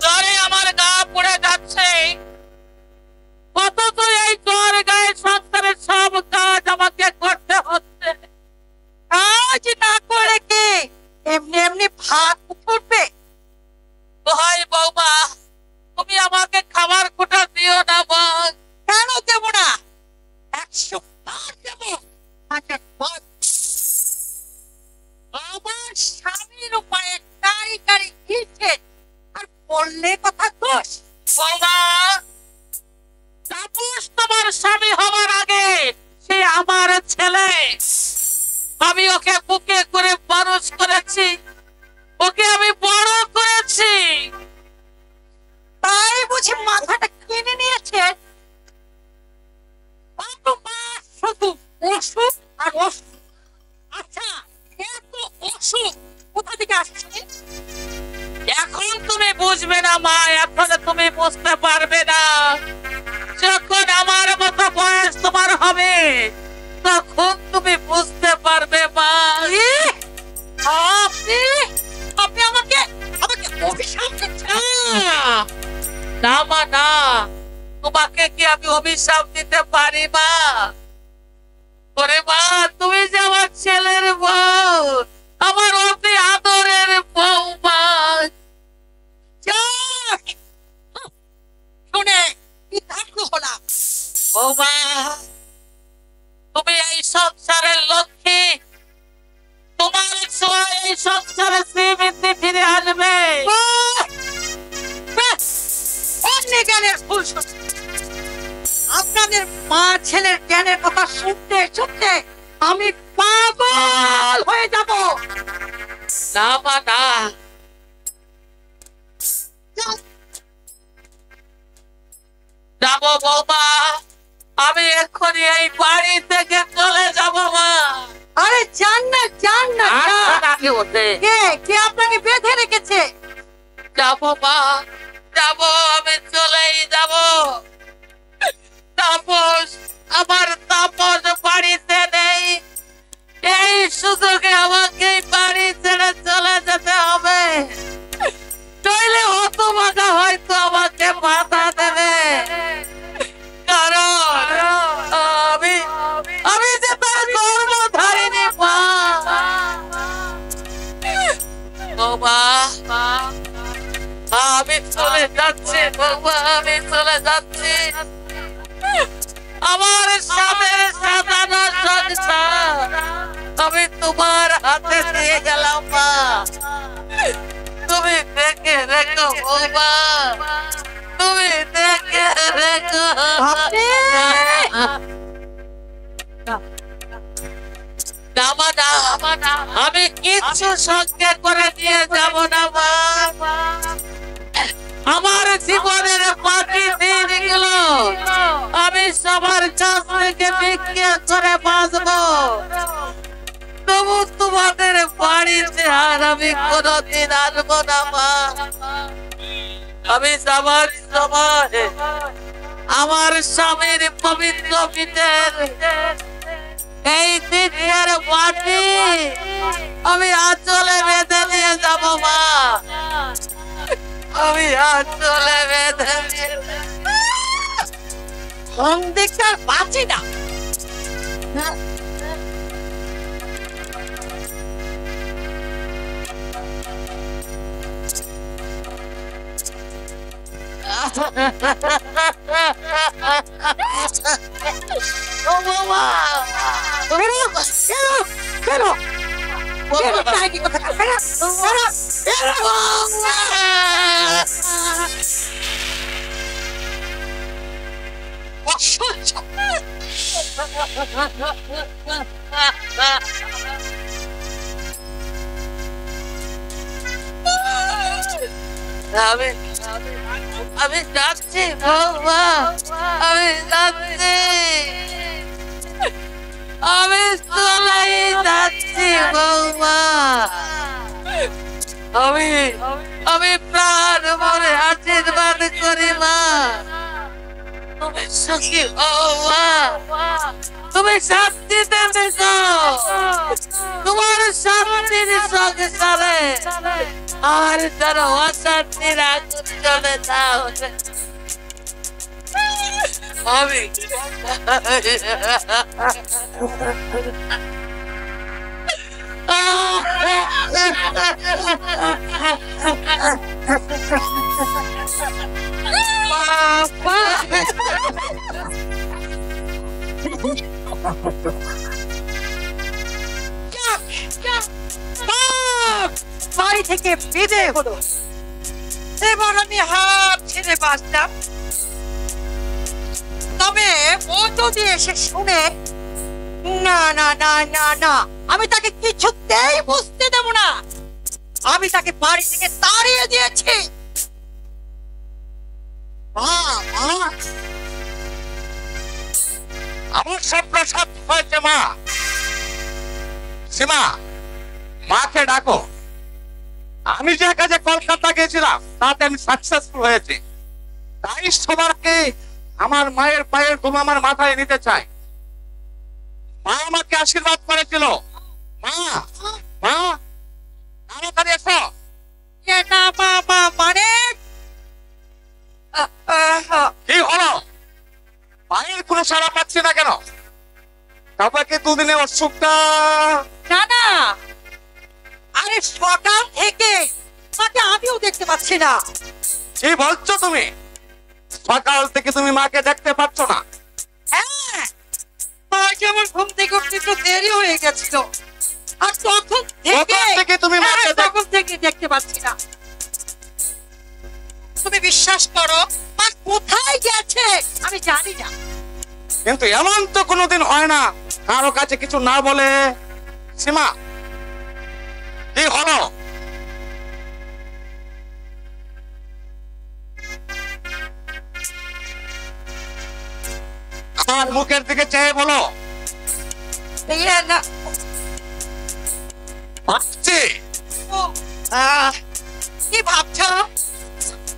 জ্বরে আমার গা পুড়ে যাচ্ছে, অথচ এই জ্বর গায়ে সংসারের সব কাজ আমাকে করতে হচ্ছে। কাজ না করে কি এমনি এমনি ভাত ফুটবে? ভাই বৌমা, তুমি আমাকে খাবার খোটা দিও না মা। কেন দেব না? 100 বার দেব। আমার স্বামীর উপায়ে গাড়ি গাড়ি ঘিরছে, আর বললে কথা দোষ। বৌমা, তাপস তোমার স্বামী হওয়ার আগে সে আমার ছেলে। আমি ওকে বুকে করে মানুষ করেছি, ওকে আমি বড় করেছি। তাই বুঝি মাথাটা কিনে নিয়েছে? শুধু অসুখ আর অসুখ। আচ্ছা, এত অসুখ কোথা থেকে আসছে? এখন তুমি বুঝবে না মা, এখন তুমি বুঝতে পারবে না। যখন আমার মতো বয়স তোমার হবে তখন তুমি বুঝতে পারবে মা। আপনি আপনি আমাকে আমাকে অভিশাপ দিচ্ছেন? না মা না, তোমাকে কি আমি অভিশাপ দিতে পারি মা? ওরে মা, তুমি যে আমার ছেলের বউ, আমার অতি আদরের বৌমা। শুনে বিধাগ্র হলাম। বৌমা, তুমি এই সংসারের লক্ষ্মী, তোমার ছোঁয়া এই সংসারে শ্রীবৃদ্ধি ফিরে আসবে। জ্ঞানের ভুল শুনছি। আপনাদের মা ছেলের জ্ঞানের কথা শুনতে শুনতে আমি পাগল হয়ে যাব। না মা না, যাবো বৌমা, আমি এক্ষুনি এই বাড়ি থেকে চলে যাব মা। আরে যান না, যান না। কে কে আপনাকে বেঁধে রেখেছে? যাবো মা, যাবো, আমি চলেই যাব। তাপস, আমার তাপস বাড়িতে নেই, এই সুযোগে আমাকে বাড়ি ছেড়ে চলে যেতে হবে, নইলে হতভাগা হয়তো আমাকে বাধা দেবে। কারণ আমি যে তার কর্মধারিণী মা। বাবা, আমি চলে যাচ্ছি বাবা, আমি চলে যাচ্ছি। আমার স্বামীর সাজানো সংসার আমি তোমার হাতে দিয়ে গেলাম মা, তুমি দেখে রেখো বাবা, তুমি দেখে রেখো। আমি কিচ্ছু সঙ্গে করে নিয়ে যাব না মা। আমার জীবনের বাকি দিনগুলো আমি সবার কাছ থেকে ভিক্ষা করে বাঁচবো, তবু তোমাদের বাড়িতে আর আমি কোনদিন আসবো না মা। আমি যাবার সময় আমার স্বামীর পবিত্র পিঠের এই দিনের মাটি আমি আঁচলে বেঁধে নিয়ে যাবো মা, আমি আঁচলে বেঁধে নিয়ে সন্দেহটা বাঁচি না। ও বাবা, কেন তাই কথা অসহ্য। আমি যাচ্ছি বাবা, আমি যাচ্ছি, আমি চলেই যাচ্ছি বৌমা। আমি প্রাণ মনে আশীর্বাদ করি মা, তুমি সুখী বৌমা, তুমি শান্তিতে থেকো, তোমার সংসারে আর যেন অশান্তির আগুন জ্বলে না ওঠে। আমি বাড়ি থেকে বিদে হলো, এবার আমি হাত ছেড়ে বাঁচলাম। তবে ও যদি এসে শুনে, না না না না না, আমি তাকে কিছুতেই বুঝতে দেব না। আমি তাকে বাড়ি থেকে তাড়িয়ে দিয়েছি। আমার স্বপ্ন সত্য হয়েছে মা। সীমা, মাকে ডাকো। আমি যে কাজে কলকাতা গেছিলাম তাতে আমি সাকসেসফুল হয়েছি, তাই সবাইকে আমার মায়ের পায়ের ধুম আমার মাথায় নিতে চাই। মা আমাকে আশীর্বাদ করেছিল। মা, মা, তাড়াতাড়ি এসো। না বাবা, মানে কি হলো? মায়ের কোনো সাড়া পাচ্ছি না কেন? তারপর কি দুদিনে অসুখটা? না না, আরে সকাল থেকে তাকে আমিও দেখতে পাচ্ছি না। কি বলছো তুমি? সকাল থেকে তুমি মাকে দেখতে পাচ্ছ না? হ্যাঁ, মাকে আমার ঘুম থেকে উঠতে একটু দেরি হয়ে গেছিল, আর তখন থেকে তুমি মাকে তখন থেকে দেখতে পাচ্ছি না। তুমি বিশ্বাস করো, মা কোথায় গেছে আমি জানি না। কিন্তু এমন তো কোনোদিন হয় না কারো কাছে কিছু না বলে। সীমা, কি হলো? আমার মুখের দিকে চেয়ে বলো। ভাবছি। কি ভাবছো?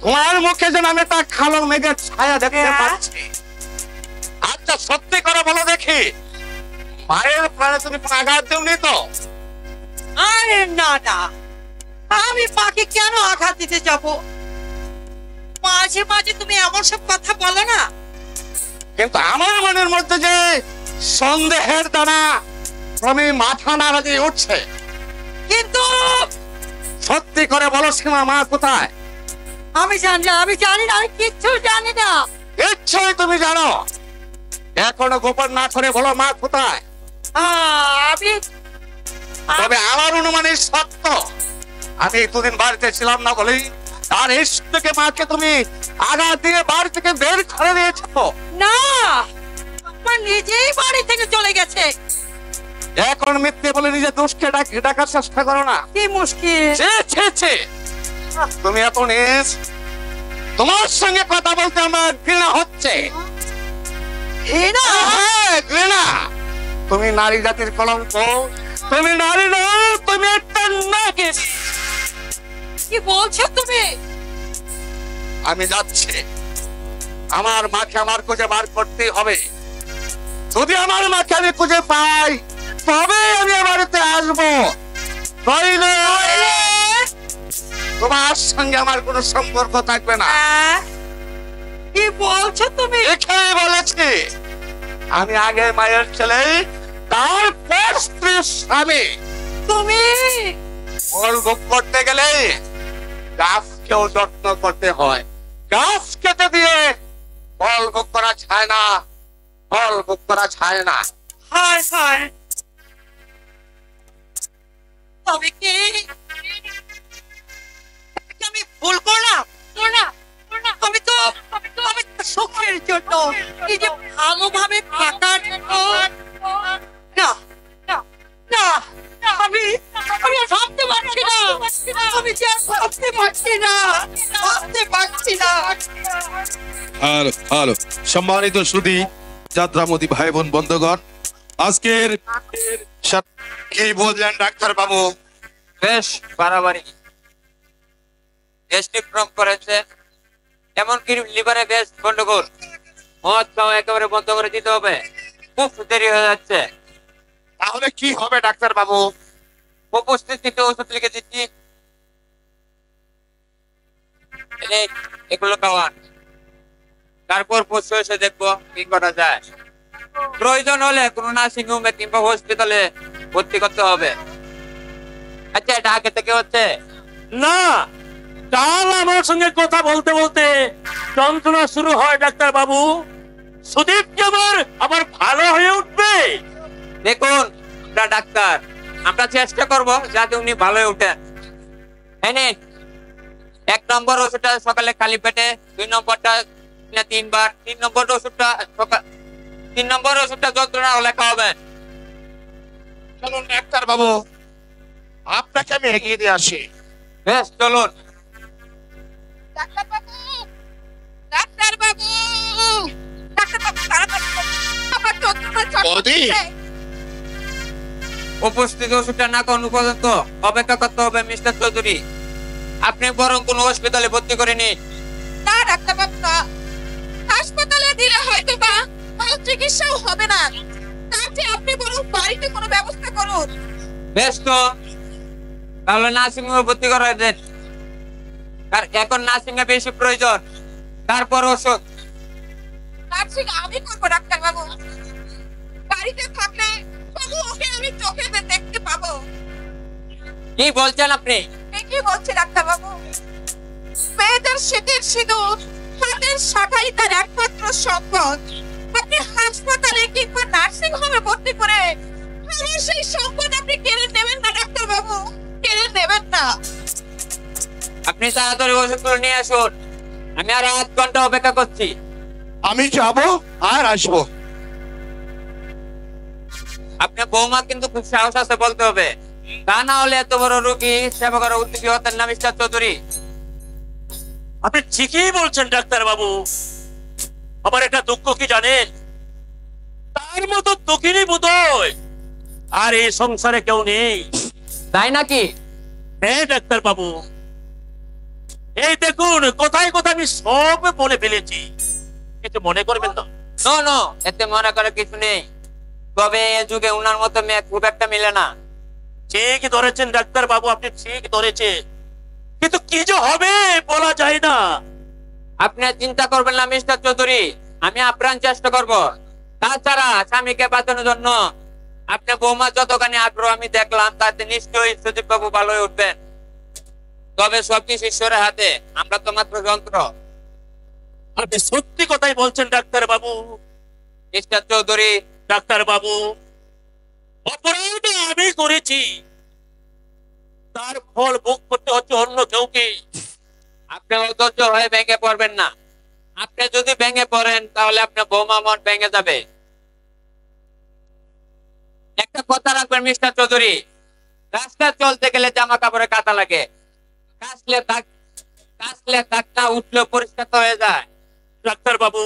তোমার মুখে যেন আমি একটা কালো মেঘের ছায়া দেখতে পাচ্ছি। আচ্ছা, সত্যি করে বলো দেখি, মায়ের প্রাণে তুমি আঘাত দেওনি তো? আরে না না, আমি মাকে কেন আঘাত দিতে যাব? মাঝে মাঝে তুমি এমন সব কথা বলো না। কিন্তু আমার মনের মধ্যে যে সন্দেহের দানা ক্রমে মাথা নাড়া দিয়ে উঠছে। কিন্তু সত্যি করে বলো সীমা, মা কোথায়? আমি জানি না, আমি জানি না, আমি কিচ্ছু জানি না। নিশ্চয়ই তুমি জানো। এখনো গোপন না করে বলো মা কোথায়। আমি তবে আমার অনুমানের সত্য। আমি দুদিন বাড়িতে ছিলাম না বলেই তার এসে থেকে মাকে তুমি আঘাত দিয়ে বাড়ি থেকে বের করে দিয়েছো। না, আমার নিজেই বাড়ি থেকে চলে গেছে। এখন মিথ্যে বলে নিজে দোষকে ডাকার চেষ্টা করো না। কি মুশকিল! তুমি এত নিজ, তোমার সঙ্গে কথা বলতে আমার ঘৃণা হচ্ছে। ঘৃণা? তুমি নারী জাতির কলঙ্ক। তুমি নারী নও, তুমি একটা নাকিস। কি বলছো তুমি? আমি যাচ্ছি। আমার মাকে আমার খুঁজে বার করতে হবে। যদি আমার মাকে আমি খুঁজে পাই তবে আমি বাড়িতে আসবো, নইলে তোমার সঙ্গে আমার কোনো সম্পর্ক থাকবে না। কি বলছো তুমি? এখানে বলেছি আমি আগে মায়ের ছেলে, তারপর স্ত্রীর স্বামী। তুমি ফল ভোগ করতে গেলে গাছকেও যত্ন করতে হয়। গাছ কেটে দিয়ে ফল ভোগ করা যায় না, ফল ভোগ করা যায় না। হায় হায়, তবে কি আমি ভুল করলাম? আমি তো সুখের জন্য, এই যে ভালোভাবে থাকার জন্য। না না, আমি আর ভাবতে পারছি না। আমি যে আর ভাবতে পারছি না, ভাবতে পারছি না। হ্যালো হ্যালো, সম্মানিত সুধী যাত্রামতি ভাই বোন বন্ধুগণ, আজকের কি বললেন ডাক্তার বাবু? বেশ বাড়াবাড়ি, গ্যাস্ট্রিক করেছে, এমনকি লিভারে বেশ গন্ডগোল। মদ খাওয়া একেবারে বন্ধ করে দিতে হবে, খুব দেরি হয়ে যাচ্ছে। তাহলে কি হবে ডাক্তার বাবু? উপস্থিতিতে ওষুধ লিখে দিচ্ছি, এগুলো খাওয়ান। তারপর পরশু এসে দেখবো কি করা যায়। প্রয়োজন হলে কোনো নার্সিং হোমে কিংবা হসপিটালে ভর্তি করতে হবে। আচ্ছা, এটা আগে থেকে হচ্ছে? না, কাল আমার সঙ্গে কথা বলতে বলতে যন্ত্রণা শুরু হয় ডাক্তার বাবু। সুদীপ কি আবার ভালো হয়ে উঠবে? দেখুন ডাক্তার, আমরা চেষ্টা করব যাতে উনি ভালো হয়ে উঠেন। নিন, 1 নম্বর ওষুধটা সকালে খালি পেটে, 2 নম্বরটা 3 বার, 3 নম্বর ওষুধটা 3 নম্বর ওষুধটা যন্ত্রণা হলে খাওয়াবেন। চলুন ডাক্তার বাবু, আপনাকে আমি এগিয়ে দিয়ে আসি। বেশ, চলুন। ডাক্তারবাবু, ডাক্তারবাবু, ডাক্তারবাবু, তাড়াতাড়ি আমার যন্ত্রণা বৌদি। ছাড়ছে। উপস্থিত ওষুধটা না খাওয়ানো পর্যন্ত অপেক্ষা করতে হবে মিস্টার চৌধুরী। আপনি বরং কোনো হসপিটালে ভর্তি করে নিন। না ডাক্তারবাবু, না, হাসপাতালে দিলে হয়তো বা ভালো চিকিৎসাও হবে না। তার চেয়ে আপনি বরং বাড়িতে কোনো ব্যবস্থা করুন। বেশ, তো তাহলে নার্সিং হোমে ভর্তি করা দেন। আর এখন নার্সিং এ বেশি প্রয়োজন, তারপর ওষুধ। নার্সিং আমি করবো ডাক্তারবাবু। বাড়িতে থাকলে তবু ওকে আমি চোখে দেখতে পাবো। কি বলছেন আপনি? কি বলছে ডাক্তারবাবু? মেয়েদের শীতের সিঁদুর, হাতের শাখাই তার একমাত্র সম্পদ। আপনি হাসপাতালে কিংবা নার্সিং হোমে ভর্তি করে আমার সেই সম্পদ আপনি কেড়ে নেবেন না ডাক্তারবাবু, কেড়ে নেবেন না। আপনি তাড়াতাড়ি ওষুধগুলো নিয়ে আসুন, আমি আর 8 ঘন্টা অপেক্ষা করছি। আমি যাব আর আসবো। আপনার বৌমা কিন্তু খুব সাহস আছে বলতে হবে, তা না হলে এত বড় রোগী সেবা করা উদ্যোগী হতেন না মিস্টার চৌধুরী। আপনি ঠিকই বলছেন ডাক্তার বাবু। আমার একটা দুঃখ কি জানেন? তার মতো দুঃখিনী বোধহয় আর এই সংসারে কেউ নেই। তাই নাকি? হ্যাঁ ডাক্তার বাবু, এই দেখুন কোথায় কোথায় আমি সব বলে ফেলেছি, কিছু মনে করবেন না। নো নো, এতে মনে করার কিছু নেই। তবে এ যুগে উনার মতো মেয়ে খুব একটা মিলে না। ঠিক ধরেছেন ডাক্তার বাবু, আপনি ঠিক ধরেছেন, কিন্তু কি যে হবে বলা যায় না। আপনি চিন্তা করবেন না মিস্টার চৌধুরী, আমি আপ্রাণ চেষ্টা করব। তাছাড়া স্বামীকে বাঁচানোর জন্য আপনার বৌমা যতখানি আগ্রহ আমি দেখলাম, তাতে নিশ্চয়ই সুদীপ বাবু ভালো হয়ে উঠবেন। তবে সবকিছু ঈশ্বরের হাতে, আমরা তো মাত্র যন্ত্র। আপনি সত্যি কথাই বলছেন ডাক্তার বাবু। মিস্টার চৌধুরী, ডাক্তার বাবু, অপরাধ আমি করেছি, তার ফল ভোগ করতে হচ্ছে অন্য কেউকে। আপনি অধৈর্য হয়ে ভেঙে পড়বেন না। আপনি যদি ভেঙে পড়েন তাহলে আপনার বৌমা মন ভেঙে যাবে। একটা কথা রাখবেন মিস্টার চৌধুরী, রাস্তা চলতে গেলে জামা কাপড়ে কাঁটা লাগে, কাচলে দাগ না উঠলে পরিষ্কার হয়ে যায়। ডাক্তার বাবু,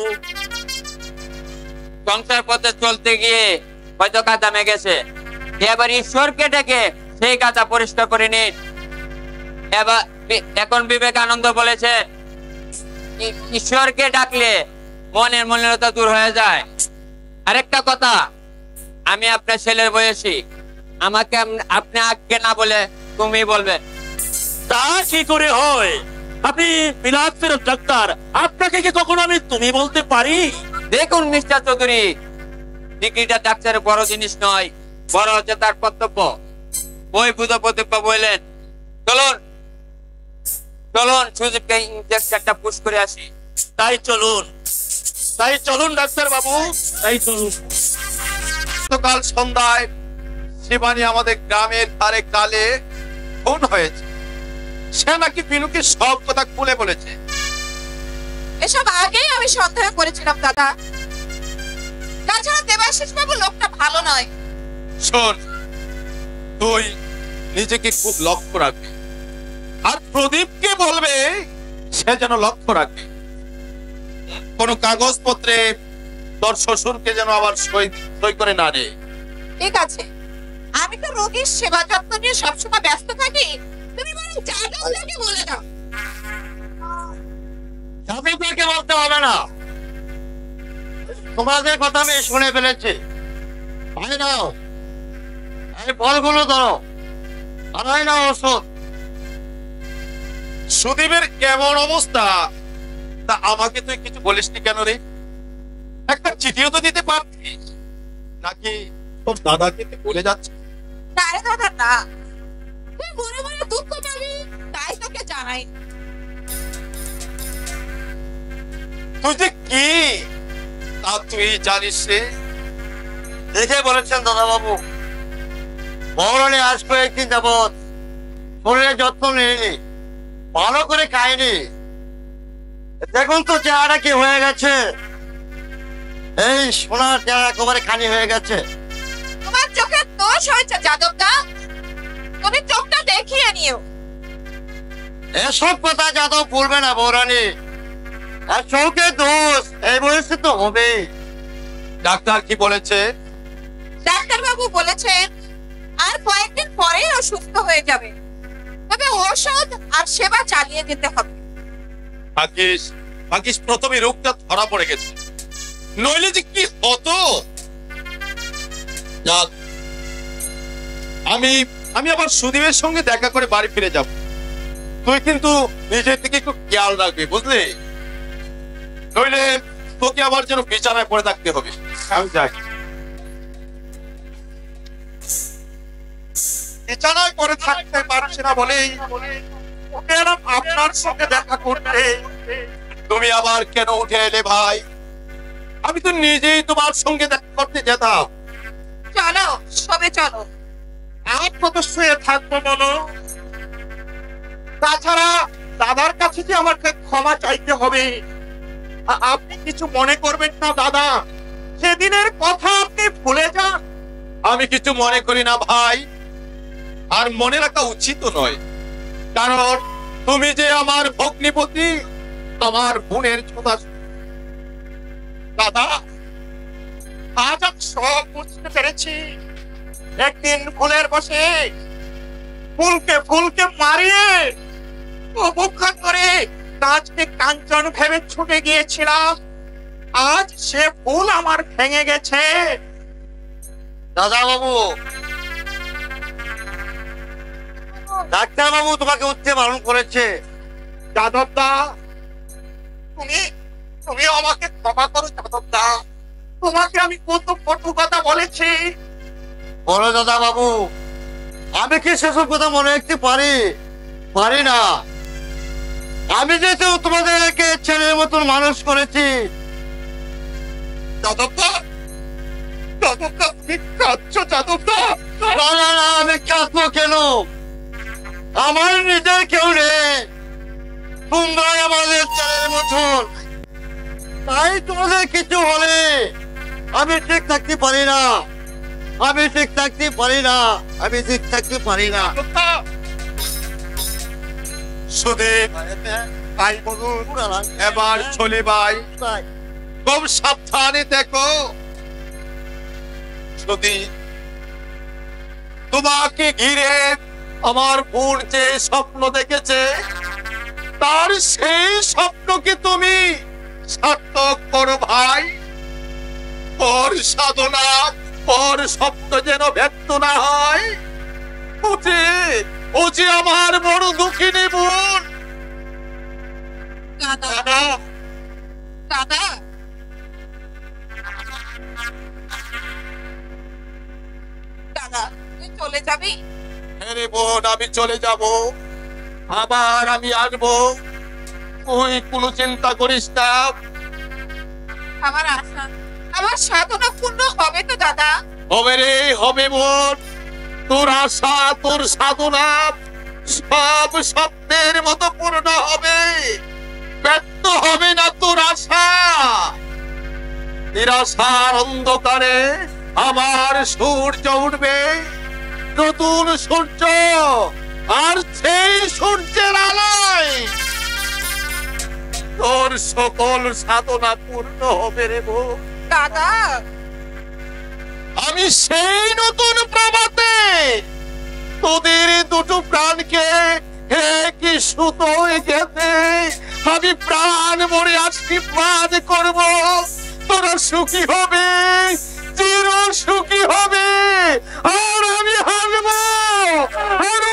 সংসার পথে চলতে গিয়ে হয়তো কাদা মেগেছে, এবার ঈশ্বরকে ডেকে সেই কাদা পরিষ্কার করে নিন। এবার এখন বিবেকানন্দ বলেছে, ঈশ্বরকে ডাকলে মনের মলিনতা দূর হয়ে যায়। আরেকটা কথা, আমি আপনার ছেলের বয়সী, আমাকে আপনি আগে না বলে তুমি বলবেন। তা কি করে হয়? আপনি বিলাত ফেরত ডাক্তার, আপনাকে কি কখনো আমি তুমি বলতে পারি? দেখুন মিস্টার চৌধুরী, ডিগ্রিটা ডাক্তারের বড় জিনিস নয়, বড় হচ্ছে তার কর্তব্য। ওই বুধপতি বললেন, চলুন চলুন সুদীপকে ইঞ্জেকশনটা পুশ করে আসি। তাই চলুন ডাক্তার বাবু, তাই চলুন। গতকাল সন্ধ্যায় শিবানী আমাদের গ্রামের ধারে কালে খুন হয়েছে। সে নাকি বিনুকে সব কথা খুলে বলেছে। এসব আগেই আমি সন্দেহ করেছিলাম দাদা। তাছাড়া দেবাশিস বাবু লোকটা ভালো নয়। শোন, তুই নিজেকে খুব লক্ষ্য রাখবি, আর প্রদীপকে বলবে সে যেন লক্ষ্য রাখবে। কোন কাগজপত্রে তোর শ্বশুরকে যেন আবার সই করে না রে। ঠিক আছে, আমি তো রোগীর সেবা যত্ন নিয়ে সবসময় ব্যস্ত থাকি। তুমি বরং জাদুদাকে বলে দাও। জাদুদাকে বলতে হবে না, তোমাদের কথা আমি শুনে ফেলেছি। ভাই নাও, এই ফলগুলো ধরো, আনাই না ওষুধ। সুদীপের কেমন অবস্থা তা আমাকে তুই কিছু বলিসনি কেন রে? একটা চিঠিও তো দিতে পারতিস, নাকি তোর দাদাকে তুই বলে যাচ্ছিস? না রে দাদা না, তুই মনে মনে দুঃখ পাবি তাই তোকে জানাই। তুই যে কি তা তুই জানিস রে? দেখে বলেছেন দাদা বাবু, মহারানী আজ কয়েকদিন যাবৎ শরীরের যত্ন নেয়নি, ভালো করে খায়নি। দেখুন তো চেহারা কি হয়ে গেছে, এই সোনার চেহারা একেবারে খানি হয়ে গেছে। তোমার চোখের দোষ হয়েছে যাদবদা, তুমি চোখটা দেখিয়ে নিও। এসব কথা যাদব বলবে না বৌরানী, আর চোখের দোষ এই বয়সে তো হবে। ডাক্তার কি বলেছে? ডাক্তার বাবু বলেছেন আর কয়েকদিন পরেই ও সুস্থ হয়ে যাবে, তবে ঔষধ আর সেবা চালিয়ে যেতে হবে। ভাগ্যিস ভাগ্যিস প্রথমে রোগটা ধরা পড়ে গেছে, নইলে যে কি হতো। যাক, আমি আমি আবার সুদীপের সঙ্গে দেখা করে বাড়ি ফিরে যাব। তুই কিন্তু নিজের দিকে একটু খেয়াল রাখবি, বুঝলি? নইলে তোকে আবার যেন বিছানায় পড়ে থাকতে হবে। আমি যাই। বিছানায় করে থাকতে পারছি না বলেই ওকে এলাম আপনার সঙ্গে দেখা করতে। তুমি আবার কেন উঠে এলে ভাই? আমি তো নিজেই তোমার সঙ্গে দেখা করতে যেতাম। চলো সবে চলো। আর কত শুয়ে থাকবো বলো? তাছাড়া দাদার কাছে যে আমাকে ক্ষমা চাইতে হবে। আপনি কিছু মনে করবেন না দাদা, সেদিনের কথা আপনি ভুলে যান। আমি কিছু মনে করি না ভাই, আর মনে রাখা উচিত নয়, কারণ তুমি যে আমার ভগ্নিপতি, আমার বোনের ছোটা। দাদা, আজ আমি সব বুঝতে পেরেছি। একদিন ফুলের বসে ফুলকে মারিয়ে অবক্ষণ করে গাছকে কাঞ্চন ভেবে ছুটে গিয়েছিলাম। আজ সে ফুল আমার ভেঙে গেছে। দাদা বাবু, ডাক্তার বাবু তোমাকে উঠতে বারণ করেছে। যাদবদা, তুমি তুমি আমাকে ক্ষমা করো যাদবদা। তোমাকে আমি কত কটু কথা বলেছি। বলো দাদা বাবু, আমি কি সেসব কথা মনে রাখতে পারি না। আমি যেহেতু তোমাদেরকে ছেলের মতন মানুষ করেছি। যাদবদা, যাদবদা, তুমি কাঁদছো যাদবদা? না, আমি কাঁদবো কেন? আমার নিজের কেউ নেই, তোমরাই আমাদের ছেলের মতন। তাই তোমাদের কিছু হলে আমি ঠিক থাকতে পারি না। সুদীপ ভাই বলুন, এবার চলে ভাই, খুব সাবধানে দেখো। সুদীপ, তোমাকে ঘিরে আমার বোন যে স্বপ্ন দেখেছে, তার সেই স্বপ্নকে তুমি সার্থক করো ভাই। ওর সাধনা, ওর স্বপ্ন যেন ব্যর্থ না হয়। ও যে আমার বড় দুঃখিনী বোন। দাদা দাদা, দাদা দাদা তুই চলে যাবি? হ্যাঁ রে বোন, আমি চলে যাব, আবার আমি আসবো, তুই কোনো চিন্তা করিস না। আমার আশা, আমার সাধনা পূর্ণ হবে তো দাদা? হবে রে, হবে বোন। তোর আশা, তোর সাধনা সব স্বপ্নের মতো পূর্ণ হবে, ব্যর্থ হবে না তোর আশা। নিরাশার অন্ধকারে আবার সূর্য উঠবে, নতুন সূর্য, আর সেই সূর্যের আলোয় তোর সকল সাধনা পূর্ণ হবে রে বোন। দাদা আমি সেই নতুন প্রভাতে তোদের দুটো প্রাণকে একই সুতোয় গেঁথে আমি প্রাণ মরে আশীর্বাদ করব। তোরা সুখী হবে, চির সুখী হবে, আর আমি হাসবো, আর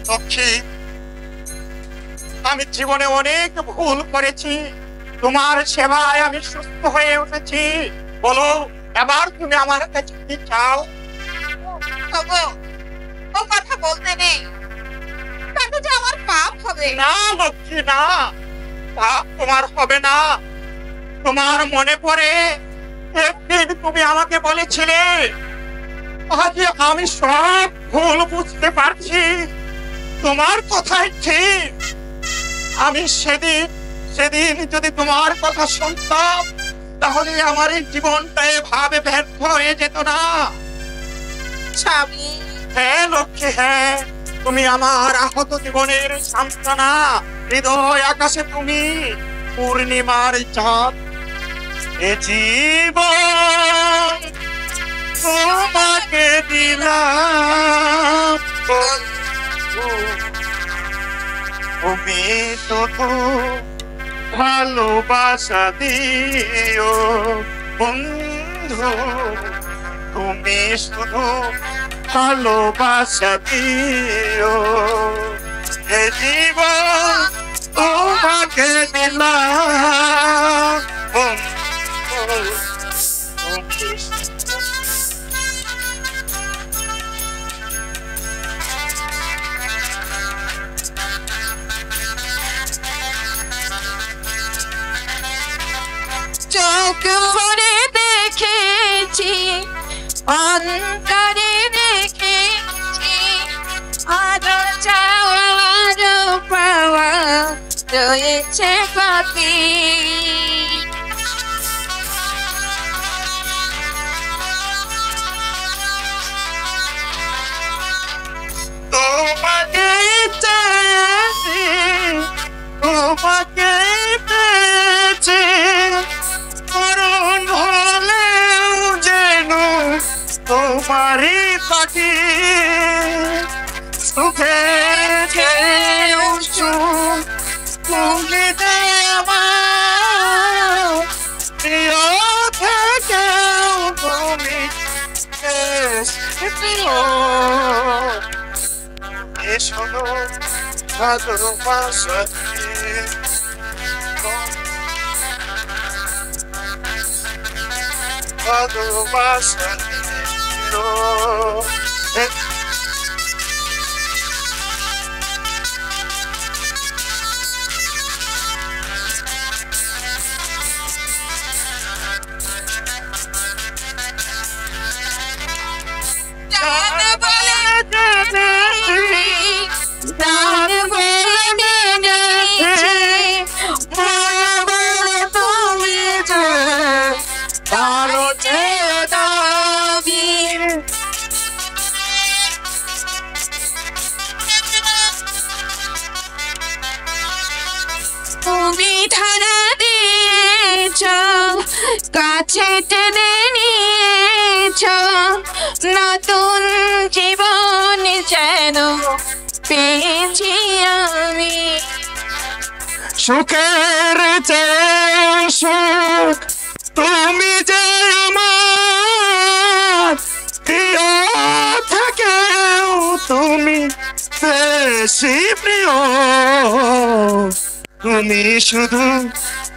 লক্ষ্মী, আমি জীবনে অনেক ভুল করেছি, তোমার সেবায় আমি সুস্থ হয়ে উঠেছি। বলো এবার তুমি আমার কাছে কি চাও? ওগো, ও কথা বলতে নেই, তাতে যে আমার পাপ হবে। না লক্ষ্মী না, পাপ তোমার হবে না। তোমার মনে পড়ে একদিন তুমি আমাকে বলেছিলে, আজ আমি সব ভুল বুঝতে পারছি, তোমার কথাই ঠিক। আমি সেদিন যদি তোমার কথা শুনতাম, তাহলে আমার এই জীবনটা এভাবে ব্যর্থ হয়ে যেত না। স্বামী, হ্যাঁ লক্ষ্মী, হ্যাঁ, তুমি আমার আহত জীবনের সান্ত্বনা। হৃদয় আকাশে তুমি পূর্ণিমার চাঁদ। এ জীবন তোমাকে দিলাম, তুমি শুধু ভালোবাসা দিও বন্ধু, তুমি শুধু ভালোবাসা দিও। এ জীবন তোমাকে দিলাম বন্ধু, তুমি চোখ ভরে দেখেছি, অন্তরে দেখেছি, আরো চাওয়া আরো পাওয়া রয়েছে বাকি। তোমাকে চেয়েছি, তোমাকে পেয়েছি, মরণ হলেও যেন তোমারই পাখি। সুখের চেয়েও সুখ তুমি আমার, প্রিয় থেকেও তুমি বেশি প্রিয়। শোনো ভালোবাসা দিয়ে, ভালোবাসা দিও। প্রাণ বলে জেনেছি, প্রাণ বলে জেনেছি, মন বলে তুমি যে ভালো চেয়ে দাবি। তুমি ধরা দিয়েছ, কাছে টেনে নিয়েছ, নতুন জীবন যেন পেয়েছি আমি। সুখের চেয়ে সুখ তুমি যে আমার, প্রিয় থেকেও তুমি বেশি প্রিয়। তুমি শুধু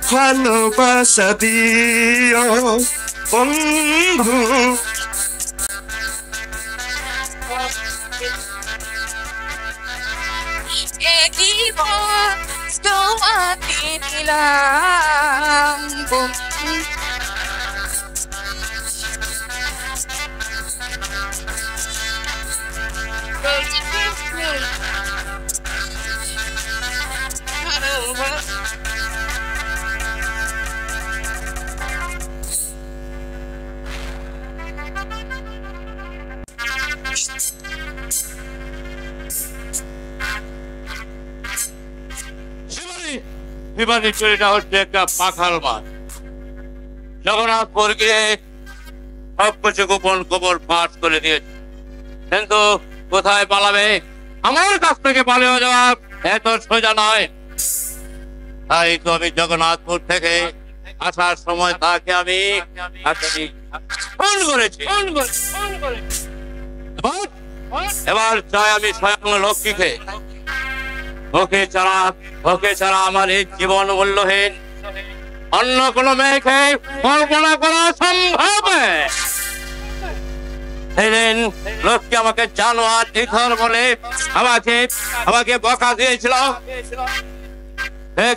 ভালোবাসা দিও বন্ধু, এ জীবন তোমাকে দিলাম বন্ধু। বিমানের চুরিটা হচ্ছে একটা পাখাল মাছ। জগন্নাথপুর গিয়ে সবকিছু গোপন খবর ফাঁস করে দিয়েছে, কিন্তু কোথায় পালাবে? আমার কাছ থেকে পালিয়ে যাওয়া এত সোজা নয়। তাই তো আমি জগন্নাথপুর থেকে আসার সময় তাকে আমি ফোন করেছি। এবার চাই আমি স্বয়ং লক্ষ্মীকে। ওকে ছাড়া আমার এই জীবন মূল্যহীন। অন্য কোনো মেয়েকে কল্পনা করা সম্ভব। সেদিন লক্ষ্মী আমাকে জানোয়ার নিথর বলে আমাকে বকা দিয়েছিল,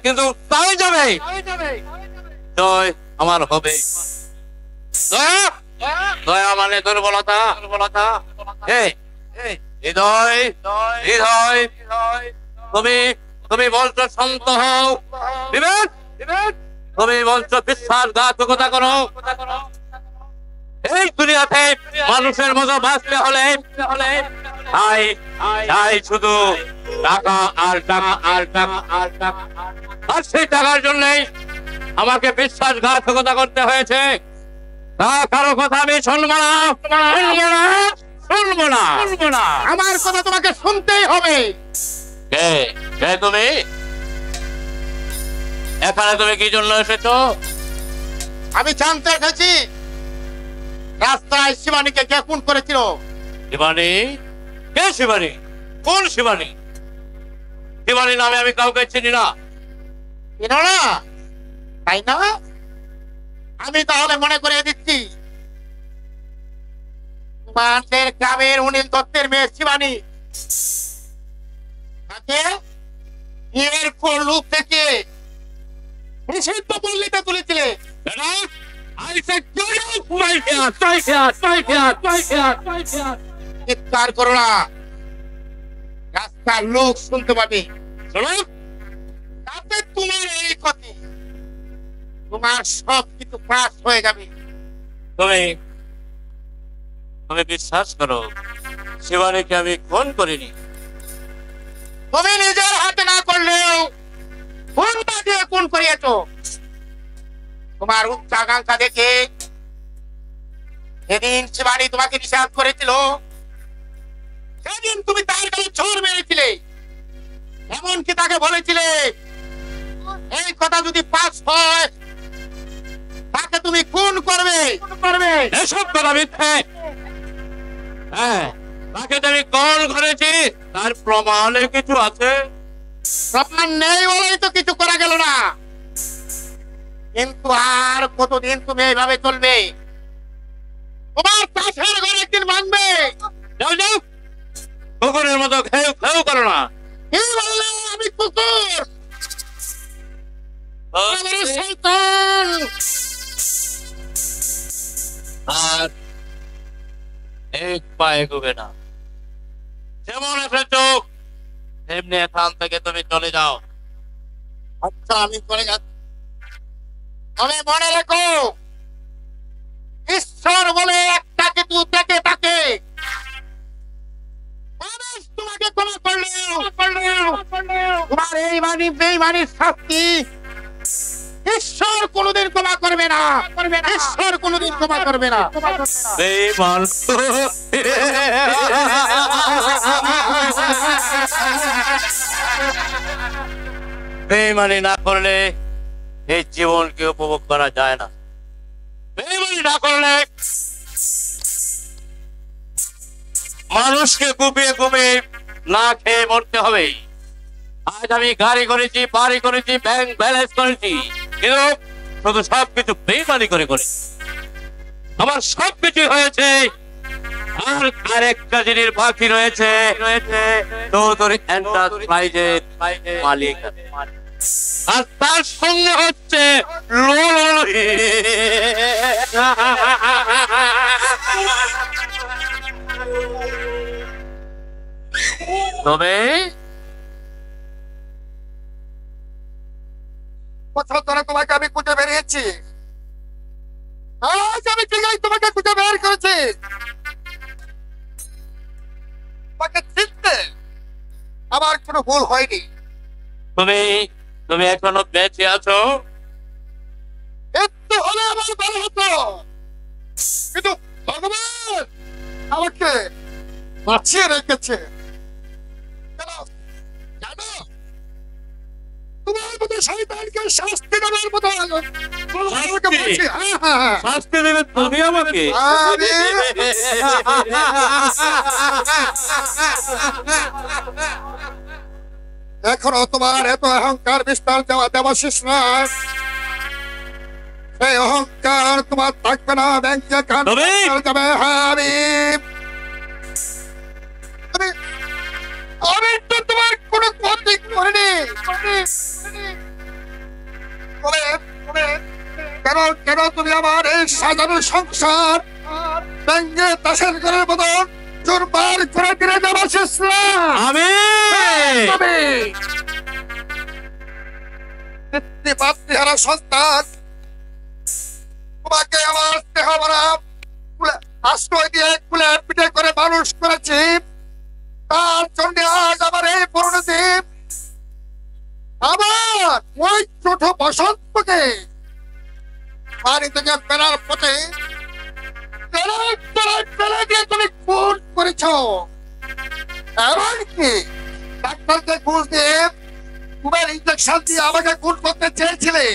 কিন্তু তাই যাবে জয় আমার হবে। দয়া মানে দুর্বলতা। হৃদয় তুমি বলছো শান্ত হও, বিবেক তুমি বলছো বিশ্বাসঘাতকতা করো। এই দুনিয়াতে মানুষের মতো বাঁচতে হলে চাই শুধু টাকা আর টাকা আর টাকা আর টাকা, আর সেই টাকার জন্যই আমাকে বিশ্বাসঘাতকতা করতে হয়েছে। তা কারো কথা আমি শুনবো না। আমার কথা তোমাকে শুনতেই হবে। কে তুমি? এখানে তুমি কি জন্য এসেছো? আমি জানতে এসেছি রাস্তায় শিবানীকে কে খুন করেছিল। শিবানী? কে শিবানী? কোন শিবানী? শিবানী নামে আমি কাউকে চিনি না। চিনো না? তাই না? আমি তাহলে মনে করে দিচ্ছি, তোমাদের গ্রামের অনিল দত্তের মেয়ে শিবানী তাকে এর লোক থেকে নিষিদ্ধ পল্লীতে তুলেছিলে। চিৎকার করো না, রাস্তার লোক শুনতে পাবে। তাতে তোমার এই ক্ষতি, তোমার সব কিছু পাস হয়ে যাবে। তুমি বিশ্বাস করো, শিবানীকে আমি খুন করিনি। তুমি নিজের হাতে না করলেও ফোনটা দিয়ে খুন করিয়েছ। তোমার উচ্চাকাঙ্ক্ষা দেখে সেদিন শিবানী তোমাকে নিষেধ করেছিল, সেদিন তুমি তার গায়ে ছোড় মেরেছিলে, এমনকি তাকে বলেছিলে এই কথা যদি পাস হয় তাকে তুমি খুন করবে। এসব কথা মিথ্যে। হ্যাঁ, তাকে তুমি কল করেছি, তার প্রমাণে কিছু আছে? প্রমাণ নেই বলেই তো কিছু করা গেল না। কিন্তু আর কতদিন তুমি এইভাবে চলবে? তোমার পাশের ঘর একদিন ভাঙবে। যাও কুকুরের মতো খেউ করো না। কি বললে? আমি কুকুর? আমি শয়তান। আর এক পায়ে এগোবে না। যেমন এসেছো তেমনি এখান থেকে তুমি চলে যাও। আচ্ছা, আমি চলে যাচ্ছি। তবে মনে রেখো, ঈশ্বর বলে একটা কিছু থেকে থাকে। মানুষ তোমাকে ক্ষমা করলেও তোমার এই বেঈমানির শাস্তি ঈশ্বর কোনোদিন ক্ষমা করবে না। ঈশ্বর কোনোদিন ক্ষমা করবে না। বেঈমান। বেঈমানি না করলে এই জীবনকে উপভোগ করা যায় না। বেঈমানি না করলে মানুষকে কুপিয়ে না খেয়ে মরতে হবে। আজ আমি গাড়ি করেছি, বাড়ি করেছি, ব্যাংক ব্যালেন্স করেছি, কিন্তু শুধু সবকিছু বেঈমানি করে আমার সবকিছু হয়েছে। আর আরেকটা জিনিস বাকি রয়েছে, চৌধুরী এন্টারপ্রাইজের মালিক, আর তার সঙ্গে হচ্ছে তবে বছর ধরে তোমাকে আমি খুঁজে বেরিয়েছি, আজ আমি ঠিকই তোমাকে খুঁজে বের করেছি। তোমাকে চিনতে আমার কোনো ভুল হয়নি। তুমি এখনো বেঁচে আছো। একটু হলে আমার ভালো হতো, কিন্তু ভগবান আমাকে বাঁচিয়ে রেখেছে। জানো, তোমার মতো শয়তানকে শাস্তি দেওয়ার মতো আমাকে শাস্তি? বলছি। হ্যাঁ, হ্যাঁ। শাস্তি দেবে তুমি আমাকে? এখনো তোমার এত অহংকার বিস্তার দেওয়া দেবাশিস না, সেই অহংকার তোমার থাকবে না। ব্যাংকে কান তবে? যাবে। হ্যাঁ, আমি তো তোমার কোনো ক্ষতি করিনি। কেন কেন তুমি আমার এই সাজানো সংসার ব্যাংকে তাসের ঘরের মতন চুরমার করে দিলে দেবাশিস না? আমি মাতৃহারা সন্তান, তোমাকে আমার দেহ ভরা আশ্রয় দিয়ে কুলে পিঠে করে মানুষ করেছি, তার জন্য আজ আমার এই পরিণতি। আবার ওই ছোট বসন্তকে বাড়ি থেকে ফেরার পথে ফেলে দিয়ে তুমি খুন করেছ। এমনকি ডাক্তারকে ঘুষ দিয়ে তোমার ইঞ্জেকশন দিয়ে আমাকে খুন করতে চেয়েছিলে।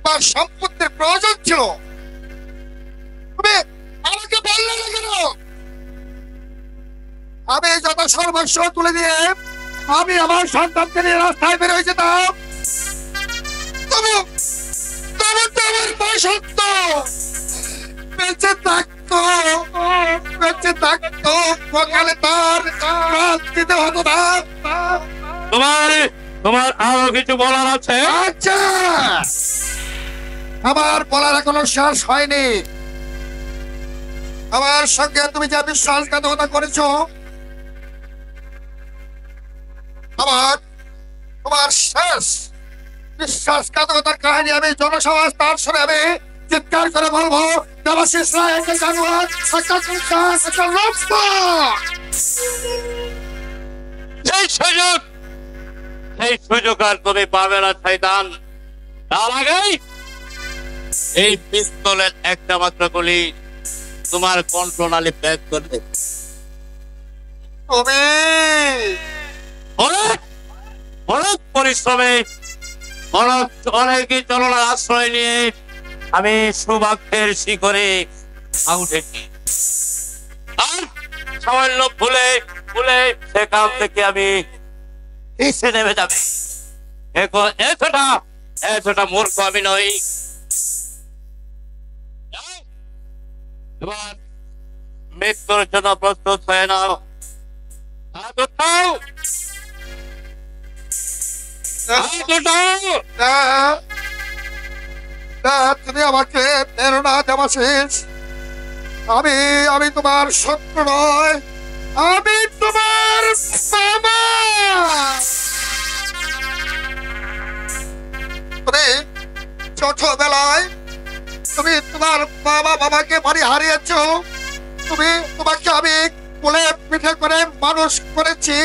তোমার সম্পত্তির প্রয়োজন ছিল, তুমি আমাকে বললে না কেন? আমি যত সর্বস্ব তুলে দিয়ে আমি আমার সন্তানকে নিয়ে রাস্তায় বের হয়ে যেতাম, তবু আমার বসন্ত বেঁচে থাকতো, সকালে তার কাজ দিতে হতো না। তোমার আরো কিছু বলার আছে? আচ্ছা, আমার বলার এখনো শেষ হয়নি। আমার সঙ্গে তুমি যে বিশ্বাসঘাতকতা করেছো, তোমার শেষ বিশ্বাসঘাতকতার কাহিনী আমি জনসমাজ তার শুনে আমি চিৎকার করে বলবো, দেবাশিস রায় একটা জানোয়ার, একটা লম্পট। সেই সুযোগ আর তুমি পাবে না শয়তান। তার আগেই এই পিস্তলের একটা মাত্র গুলি তোমার কন্ট্রোনালি ব্যাক করবে। তুমি অনেক পরিশ্রমে অনেকই চলনার আশ্রয় নিয়ে আমি সৌভাগ্যের শিখরে উঠেছি, আর সামান্য ভুলে সেখান থেকে আমি নিচে নেমে যাবে। এতটা মূর্খ আমি নই। এবার মৃত্যুর জন্য প্রস্তুত হয়ে নাও। তুমি আমাকে মেরো না দেবাশিস। আমি তোমার শত্রু নয়, আমি তোমার বাবা। তুমি ছোটবেলায় তুমি তোমার বাবাকে বাড়ি হারিয়েছ। তোমাকে আমি কোলে পিঠে করে মানুষ করেছি,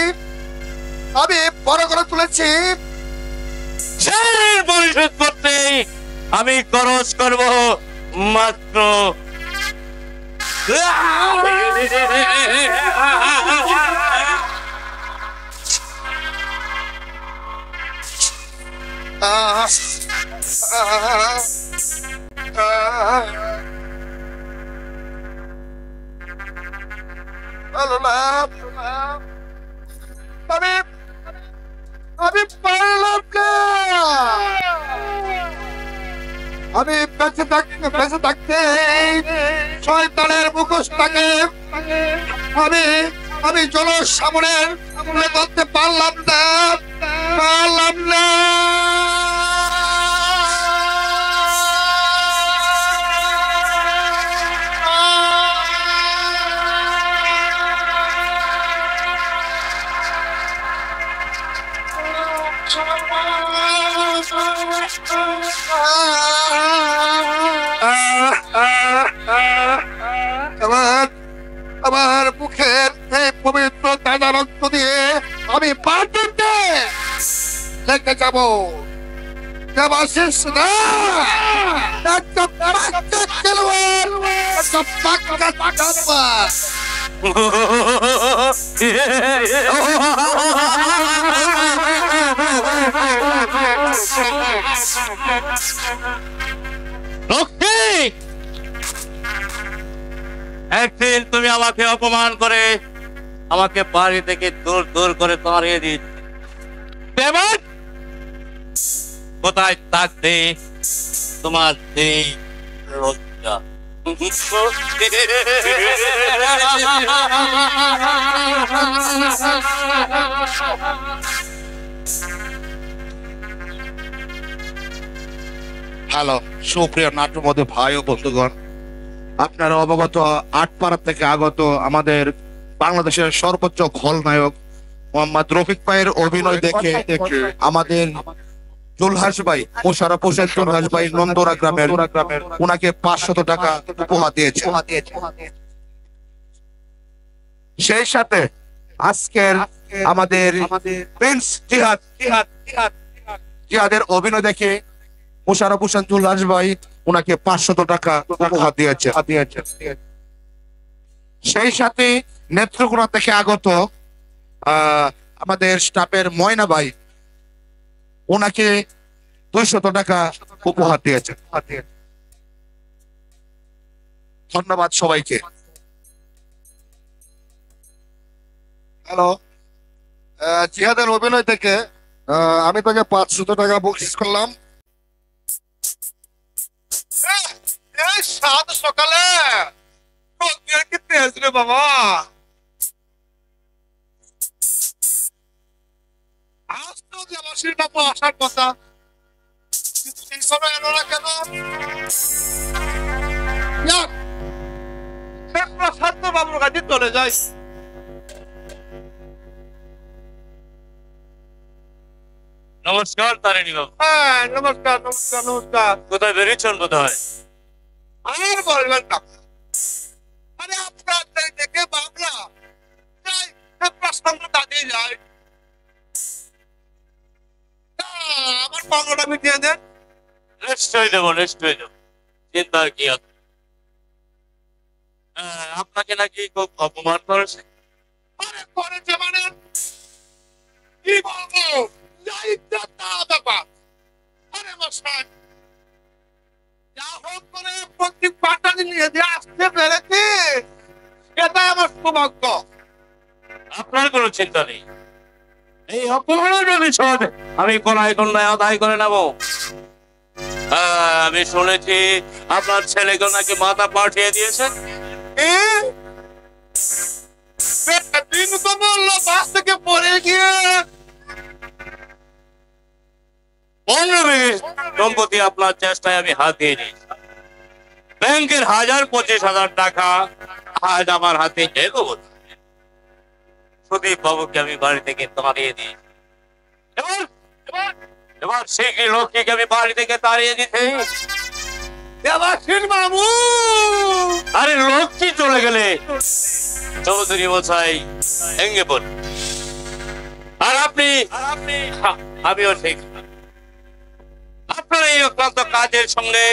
আমি বড় করে তুলেছি। সেই পরিশোধ করতে আমি খরচ করব মাত্র আমি পারলাম না। আমি বেঁচে থাকতে শয়তানের মুখোশটাকে আমি জনসামনের করতে পারলাম না। আমার মুখের এই পবিত্র তাজা রক্ত দিয়ে আমি পার্টিতে লেগে যাব। দেবাশিস না একটা পাক্কা খেলোয়াড়, একটা পাক্কা খেলোয়াড়। লক্ষ্মী, একদিন তুমি আমাকে অপমান করে আমাকে বাড়ি থেকে দূর দূর করে তাড়িয়ে দিয়েছে। এবার কোথায় থাকবে তোমার সেই লজ্জা? হ্যালো সুপ্রিয় নাট্যমধ্যে ভাই ও বন্ধুগণ, আপনারা অবগত আটপাড়া থেকে আগত আমাদের বাংলাদেশের সর্বোচ্চ খলনায়ক মোহাম্মদ রফিক ভাইয়ের অভিনয় দেখে আমাদের জুলহাস ভাই, মোশাররফ হোসেন জুলহাস ভাই নন্দরা গ্রামের ওনাকে 500 টাকা উপহার দিয়েছে। সেই সাথে আজকের আমাদের প্রিন্স জিহাদের অভিনয় দেখে মোশাররফ হোসেন জুলহাস ভাই ওনাকে 500 টাকা উপহার দিয়েছে। সেই সাথে নেত্রকোনা থেকে আগত আমাদের স্টাফের ময়না ভাই ওনাকে 200 টাকা উপহার দিয়েছে। ধন্যবাদ সবাইকে। হ্যালো, জিহাদের অভিনয় থেকে আমি তাকে 500 টাকা বকশিস করলাম। এই সাত সকালে কি তেজ রে বাবা, আজ তো দেবাশিস বাবু আসার কথা, কিন্তু সেই সময় এলো না কেন? প্রসাদ বাবুর কাছে চলে যাই। নমস্কার তারিণী বাবু। হ্যাঁ, নমস্কার নমস্কার নমস্কার। কোথায় বেরিয়েছেন বোধ হয়? আর বলবেন না, আরে আপনার দেখে বাবলা যাই প্রশ্ন দাঁড়িয়ে যায়। আমার পাওনাটা মিটিয়ে দেন। নিশ্চয়ই দেবো, নিশ্চয়ই দেবো, চিন্তার কি আছে। আপনাকে নাকি খুব অপমান করেছে? আরে করেছে মানে কি বলবো, যাই তা ব্যাপার। আরে মশাই, যা হোক করে প্রতি পাটা নিয়ে যে আসতে পেরেছি এটাই আমার সৌভাগ্য। আপনার কোনো চিন্তা নেই, এই অপমানের প্রতিশোধ আমি কোনায় কোনায় আদায় করে নেব। আমি শুনেছি আপনার ছেলেকে নাকি মাথা পাঠিয়ে দিয়েছেন। দিন তো বললো বাস থেকে পড়ে গিয়ে সম্পত্তি আপনার চেষ্টায় আমি হাতিয়ে নিয়েছি। ব্যাংকের 25,000 টাকা আজ আমার হাতে এলো। সুদীপ বাবুকে আমি বাড়ি থেকে তাড়িয়ে দিই। এবার সেই লক্ষ্মীকে আমি বাড়ি থেকে তাড়িয়ে দিতে। দেবাশিস বাবু, আরে লক্ষ্মী চলে গেলে চৌধুরী মশাই ভেঙে পড়। আর আপনি আমিও ঠিক আপনার এই অক্লান্ত কাজের সঙ্গে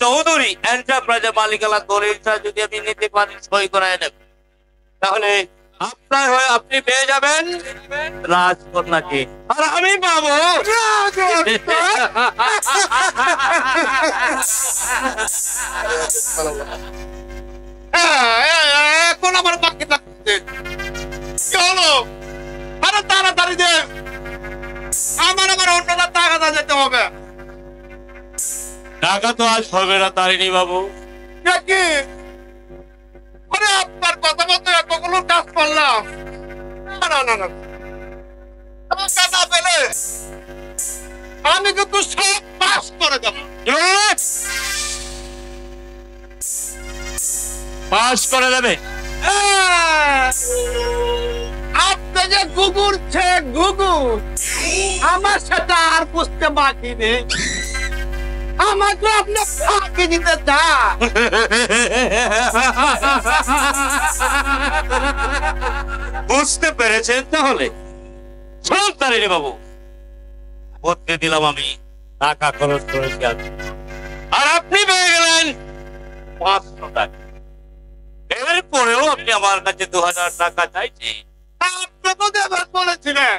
চৌধুরী এন্টারপ্রাইজের মালিকানা দলিলটা যদি আমি নিতে পারি, সই করায় নেব, তাহলে আপনার হয়ে আপনি পেয়ে যাবেন রাজকন্যাকে, আর আমি পাবো এখন আমার বাকি থাকছে। কি হলো? আরে তাড়াতাড়ি দে, আমার অন্যটা টাকা যেতে হবে। টাকা তো আজ হবে না তারিণী বাবু। কি? আরে আপনার কথা মতো এতগুলো কাজ করলাম, না না না, টাকা না পেলে আমি কিন্তু সব পাস করে দেবো। পাস করে দেবে? আপনি যে গুগুরছে গুগুর, আমার সাথে আর বুঝতে বাকি নেই। আমাকে আপনি ফাঁকি দিতে চান? বুঝতে পেরেছেন তাহলে? চল তারিণী বাবু, করতে দিলাম আমি, টাকা খরচ করেছি আমি, আর আপনি পেয়ে গেলেন 500 টাকা। এরপরেও আপনি আমার কাছে 2000 টাকা চাইছি। আপনি তো দেবার বলেছিলেন।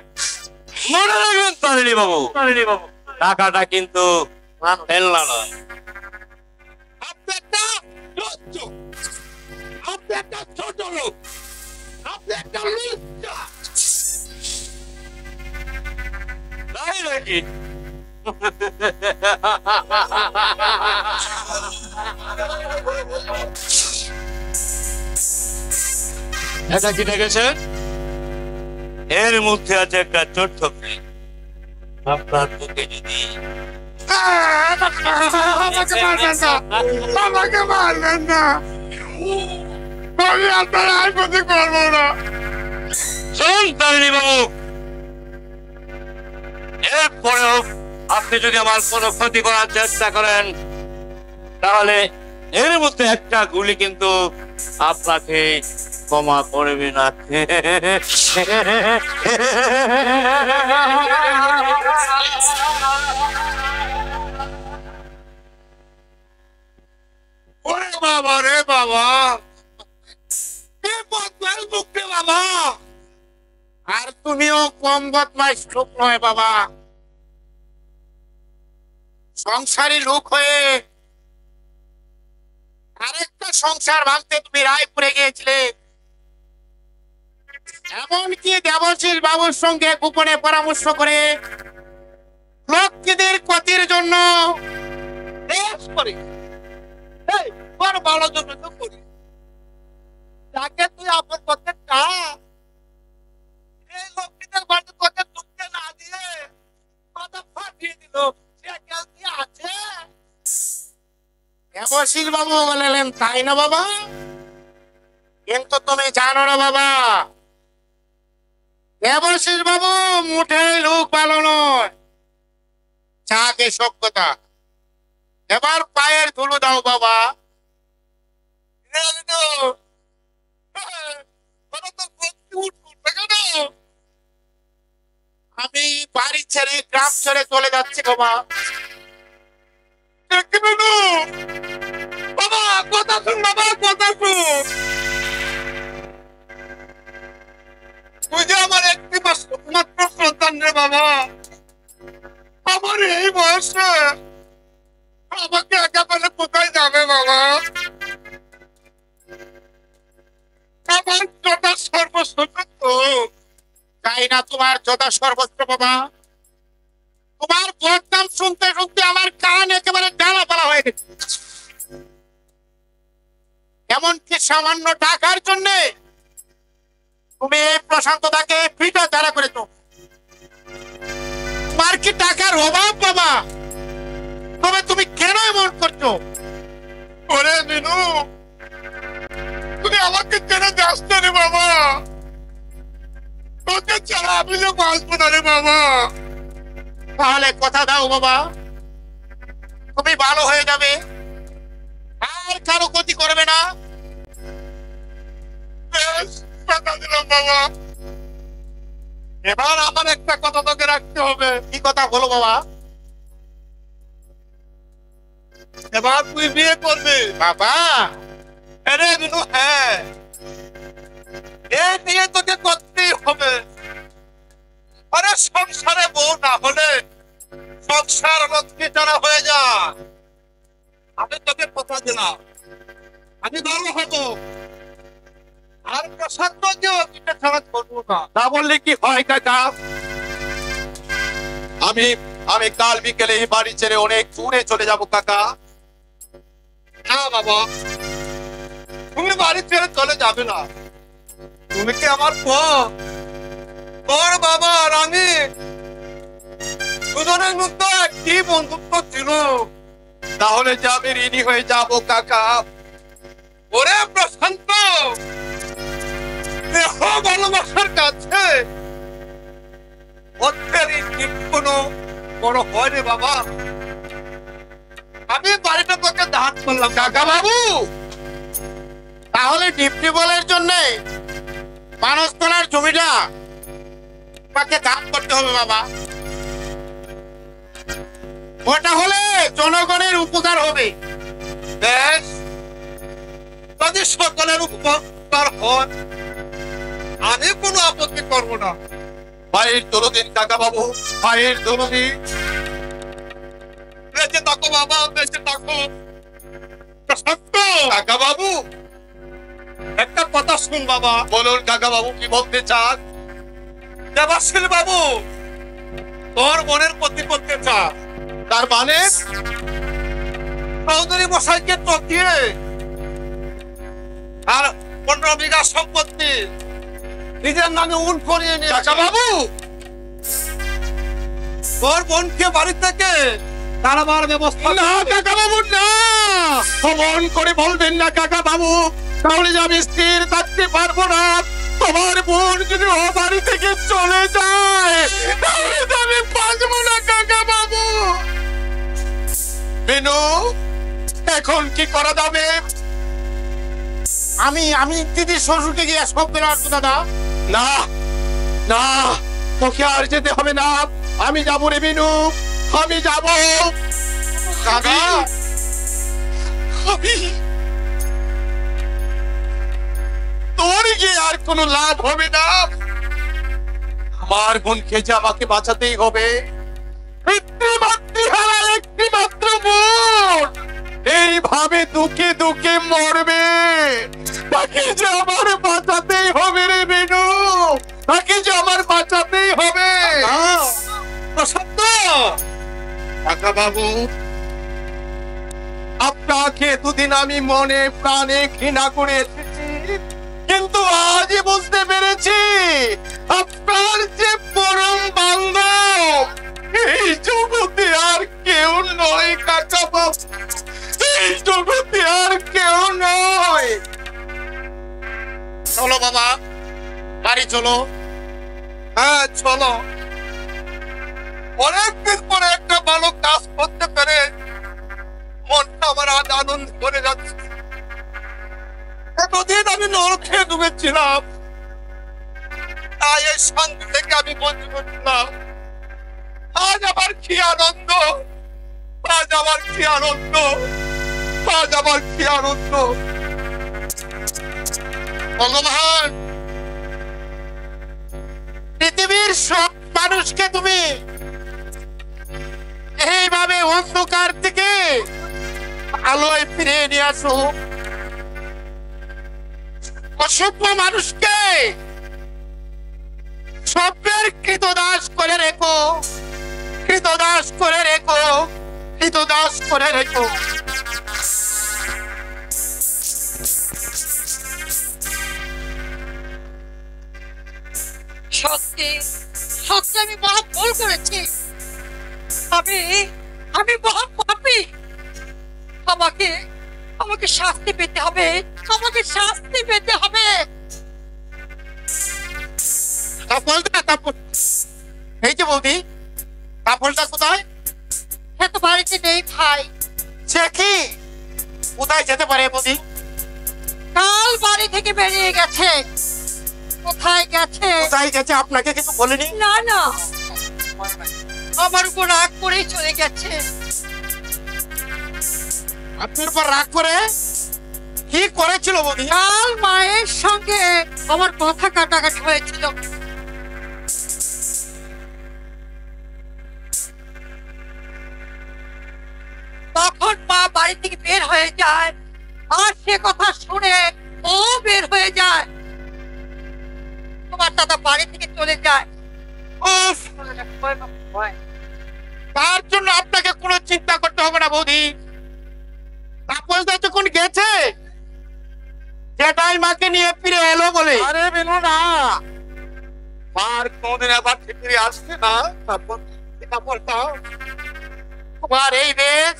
মনে রাখবেন তারিণী বাবু, টাকাটা কিন্তু ফেলনা নয়। আপনি একটা লজ্জ, আপনি একটা ছোট লোক, আপনি একটা লজ্জা। তাই নাকি? এটা কি দেখেছেন? এর মধ্যে আছে একটা ছোট্ট প্লেট। আপনার বুকে যদি আমাকে মারবেন না, আমাকে মারবেন না, আমি আপনার আইপতি করবো না। শুনুন তারিণী বাবু, এরপরেও আপনি যদি আমার কোনো ক্ষতি করার চেষ্টা করেন, তাহলে এর মধ্যে একটা গুলি কিন্তু আপনাকে ক্ষমা করবে না। ওরে বাবা রে বাবা, এ বদমাইশ লোক রে বাবা। আর তুমিও কম বদমাইশ লোক নয় বাবা। সংসারী লোক হয়ে আরেকটা সংসার ভাঙতে তুমি রায়পুরে গিয়েছিলে, এমনকি দেবশীল বাবুর সঙ্গে গোপনে পরামর্শ করে লক্ষ্মীদের ক্ষতির জন্য বেশ করে বড় ভালো জন্য তো করি। যাকে তুই আপন করতে চাস, এই লক্ষ্মীদের বাড়িতে তোকে ঢুকতে না দিয়ে মাথা ফাটিয়ে দিল, সে কেউ কি আছে? দেবশীল বাবু বললেন, তাই না বাবা? কিন্তু তুমি জানো না বাবা, দেবশীল বাবু মুঠেই লোক ভালো নয়, চাকে সভ্যতা। এবার পায়ের ধুলো দাও বাবা। আমি বাড়ি ছেড়ে গ্রাম ছেড়ে চলে যাচ্ছি বাবা। বাবা কথা শুন, বাবা কথা শুন। তুই যে আমার একটি মাত্র সন্তান রে বাবা, আমার এই বয়সে আমাকে একেবারে কোথায় যাবে বাবা? আমার যথা সর্বস্ব তো চাই না তোমার যথা সর্বস্ব বাবা। তোমার বদনাম শুনতে শুনতে আমার কান একেবারে ডালা পালা হয়ে গেছে। এমনকি সামান্য টাকার জন্য তুমি প্রশান্তদাকে পিঠা তাড়া করেছো। তোমার কি টাকার অভাব বাবা? তবে তুমি কেন এমন করছো? ওরে বিনু, তুই আমাকে ছেড়ে যাস না রে বাবা। তোকে ছাড়া আমি যে বাঁচবো না রে বাবা। তাহলে কথা দাও বাবা, তুমি ভালো হয়ে যাবে, আর কারো ক্ষতি করবে না। বেশ, কথা দিলাম বাবা। এবার আমার একটা কথা তোকে রাখতে হবে। কি কথা বলো বাবা? এবার তুই বিয়ে করবি বাবা? আরে বিনু, হ্যাঁ, এই বিয়ে তোকে করতেই হবে। আরে সংসারে বউ না হলে সংসার লক্ষ্মী টানা হয়ে যা। আমি তোকে কথা দিলাম, আমি ভালো হবো, আর প্রশান্তকেও পিঠে ছাড়া করবো না। তা বললে কি হয় কাকা? আমি কাল বিকেলে এই বাড়ি ছেড়ে অনেক দূরে চলে যাব কাকা। না বাবা, তুমি বাড়ি ছেড়ে চলে যাবে না। তুমি কি আমার তোর বাবা আর আমি দুজনের মধ্যে কি বন্ধুত্ব ছিল? তাহলে যে আমি ঋণী হয়ে যাব কাকা। ওরে প্রশান্ত, দেহ ভালোবাসার কাছে অর্থের কোনো বড় হয় রে বাবা। আমি বাড়িটা তোকে দান করলাম কাকা বাবু। তাহলে ডিপটি বলের জন্য মানসতলার জমিটা তোমাকে দান করতে হবে বাবা। ওটা হলে জনগণের উপকার হবে। বেশ, যদি সকলের উপকার হয় আমি কোনো আপত্তি করব না। ভাইয়ের দরদিন কাকা বাবু, ভাইয়ের দরদিন। বেঁচে থাকো বাবা, বেঁচে থাকো। সত্য কাকা বাবু, একটা কথা শুন বাবা। বলুন কাকা বাবু, কি বলতে চান? দেবাশীল বাবু তোর মনের প্রতি করতে চা, তার মানে চৌধুরী মশাইকে টকিয়ে আর 15 বিঘা সম্পত্তি নিজের নামে উন করিয়ে নিয়ে কাকা বাবু, তোর বোনকে বাড়ি থেকে তাড়াবার ব্যবস্থা। না কাকা বাবু, না, অমন করে বলবেন না কাকা বাবু, তাহলে যে আমি স্থির থাকতে পারবো না। তোমার বোন যদি ও বাড়ি থেকে চলে যায় তাহলে তো আমি বাঁচবো না কাকা বাবু। বিনু, এখন কি করা যাবে? আমি দিদির শ্বশুরকে গিয়ে সব বের আসবো দাদা। না না, তোকে আর যেতে হবে না, আমি যাবো রে বিনু, আমি যাবো। দাদা তোর গিয়ে আর কোনো লাভ হবে না। আমার বোনকে যে আমাকে বাঁচাতেই হবে। পিতৃমাতৃহারা একটি মাত্র বোন এইভাবে দুঃখে দুঃখে মরবে, তাকে যে আমার বাঁচাতেই হবে রে বিনু, তাকে যে আমার বাঁচাতেই হবে। সত্য কাকা বাবু, আপনাকে দুদিন আমি মনে প্রাণে ঘৃণা করে এসেছি, কিন্তু আজ বুঝতে পেরেছি আপনার যে পরম বান্ধব এই জগতে আর কেউ নয় কাকা বাবু, এই জগতে আর কেউ নয়। চলো বাবা, বাড়ি চলো। হ্যাঁ চলো, অনেকদিন পরে একটা ভালো কাজ করতে পেরে মনটা আমার আজ আনন্দ করে যাচ্ছে। এতদিন আমি নরকে ডুবেছিলাম, তাই এই শান্তি থেকে আমি বঞ্চিত ছিলাম। আজ আমার কি আনন্দ, আজ আমার কি আনন্দ, আজ আমার কি আনন্দ। ভগবান, পৃথিবীর সব মানুষকে তুমি এইভাবে অন্ধকার থেকে আলোয় ফিরিয়ে নিয়ে আসো। অসভ্য মানুষকে সভ্যের কৃতদাস করে রেখো, কৃতদাস করে রেখো, কৃতদাস করে রেখো। সত্যি সত্যি আমি মহা ভুল করেছি। আমি মহা পাপী। আমাকে আমাকে শাস্তি পেতে হবে, আমাকে শাস্তি পেতে হবে। এই যে বৌদি, কাপড়টা কোথায়? সে তো বাড়িতে নেই ভাই। সে কি কোথায় যেতে পারে বৌদি? কাল বাড়ি থেকে বেরিয়ে গেছে। কোথায় গেছে? কোথায় গেছে আপনাকে কিছু বলেনি? না না, আমার উপর রাগ করেই চলে গেছে। আপনার উপর রাগ করে কি করেছিল বৌদি? কাল মায়ের সঙ্গে আমার কথা কাটাকাটি হয়েছিল। তখন মা বাড়ি থেকে বের হয়ে যায়, আর সে কথা শুনে ও বের হয়ে যায়। তোমার দাদা বাড়ি থেকে চলে যায়। উফ, তার জন্য আপনাকে কোনো চিন্তা করতে হবে না বৌদি। তাপসদা যখন গেছে, জেঠাই মাকে নিয়ে ফিরে এলো বলে। আরে বিনু না, আর কোনদিন আবার ফিরে আসবে না। তারপর তোমার এই দেশ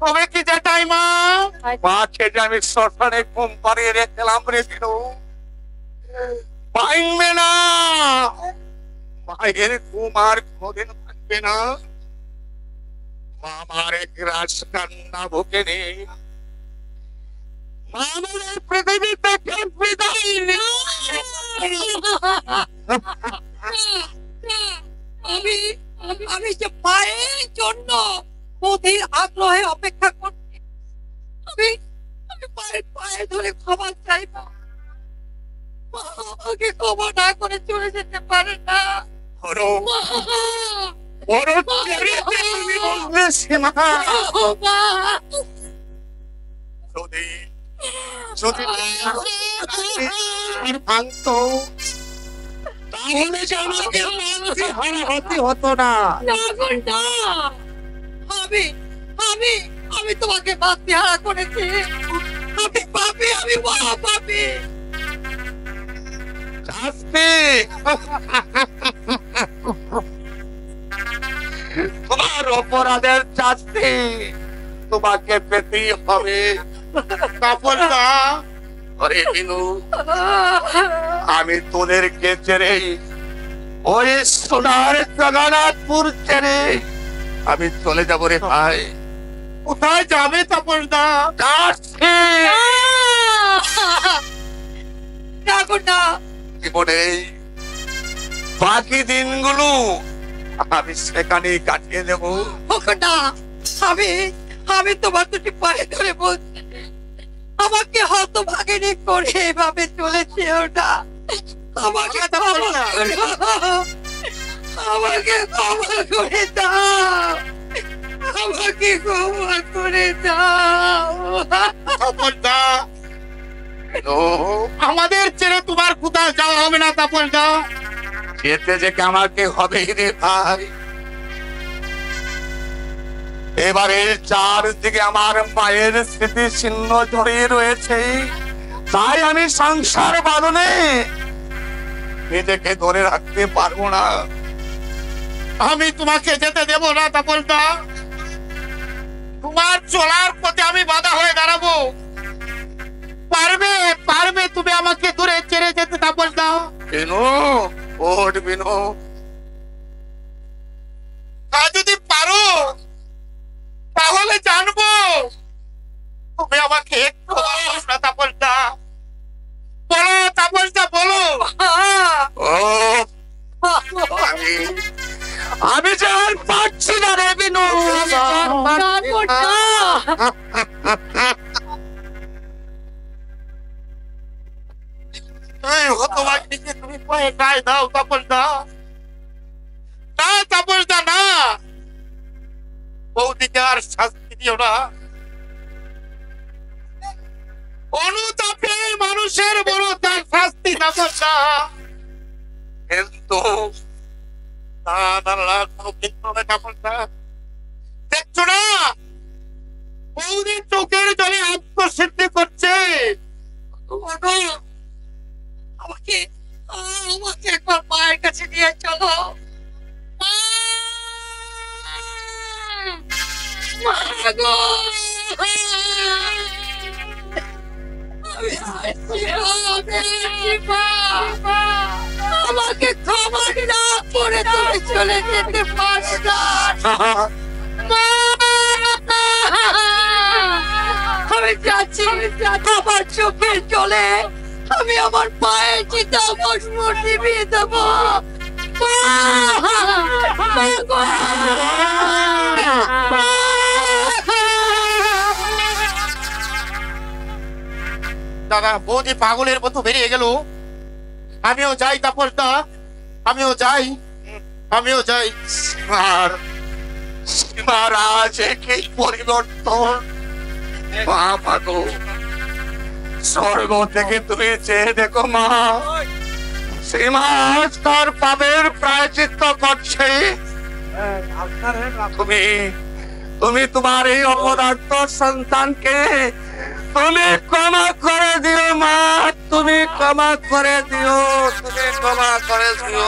তবে কি জেঠাই মা? মাকে যে আমি শ্মশানে ঘুম পাড়িয়ে রেখেলাম রে বিনু, ভাঙবে না, মায়ের ঘুম আর কোনদিন ভাঙবে না। মামার এক রাস কান্না বুকে নেই, মামার পৃথিবী থেকে বিদায় আমি আমি যে মায়ের জন্য অধীর আগ্রহে অপেক্ষা করছি। আমি আমি মায়ের পায়ে ধরে ক্ষমা চাইবো। মা আমাকে ক্ষমা না করে চলে যেতে পারে না। মা, সীমা মা, যদি যদি ভাঙতো তাহলে যে আমাকে হারা হতে হতো না। না গো, না। আমি আমি আমি তোমাকে বাতিহারা করেছি। আমি পাপী, আমি মহা পাপী। শাস্তি তোমার অপরাধের শাস্তি তোমাকে পেতেই হবে। কাপড়টা আরে বিনু, আমি তোদেরকে ছেড়ে ওই সোনার জগন্নাথপুর ছেড়ে আমি চলে যাবো রে ভাই। কোথায় যাবে তাপসদা? কাছে না গো, না। জীবনে বাকি দিনগুলো আমি সেখানেই কাটিয়ে দেবো। ওগো, না। আমি আমি তোমার দুটি পায়ে ধরে বলছি, আমাকে হতভাগিনী করে এভাবে চলেছেও না। আমাকে ক্ষমা করো। আমাকে ক্ষমা করে দাও। আমাকে ক্ষমা করে দাও। তাপসদা, আমাদের ছেড়ে তোমার কোথাও যাওয়া হবে না তাপসদা। যেতে যে আমাকে হবে রে ভাই। এবারে চারদিকে আমার মায়ের স্মৃতি চিহ্ন জড়িয়ে রয়েছে, তাই আমি সংসার বাঁধনে নিজেকে ধরে রাখতে পারবো না। আমি তোমাকে যেতে দেব না তাপসদা। তোমার চলার পথে আমি বাধা হয়ে দাঁড়াবো। পারবে পারবে তুমি আমাকে দূরে ছেড়ে যেতে তাপসদা? বিনু, ওঠ বিনু। তা যদি পারো তাহলে জানবো তুমি আমাকে একটু ভালোবাসো না তাপসদা। বলো তাপসদা, বলো। ও আমি যে আর পারছি না রে বিনু। হতভাগীকে তুমি পায়ে গায়ে দাও তাপসদা। না তাপসদা, না। বৌদিকে আর শাস্তি দিও না। অনুতাপে মানুষের বড় তার শাস্তি তাপসদা। কিন্তু না না না, কোনো কিন্তু হবে তাপসদা। দেখছো না বৌদি চোখের জলে আত্মসিদ্ধি করছে। আমাকে আমাকে একবার মায়ের কাছে নিয়ে চলো। মা গো, আমি আসছি, মা। আমাকে ক্ষমা না করে তুমি চলে যেতে পারো না। মা, আমি যাচ্ছি। আমার চোখের জলে আমি আমার পায়ে চিতা ভস্ম নিভিয়ে দেব। দাদা, বৌদি পাগলের মতো বেরিয়ে গেল। আমিও যাই তাপসদা, আমিও যাই, আমিও যাই। আর সীমার আজ কি পরিবর্তন। মা গো, স্বর্গ থেকে তুমি চেয়ে দেখো মা, সীমা আজ তার পাপের প্রায়শ্চিত্ত করছে। তুমি তুমি তোমার এই অপদার্থ সন্তানকে তুমি ক্ষমা করে দিও মা, তুমি ক্ষমা করে দিও, তুমি ক্ষমা করে দিও।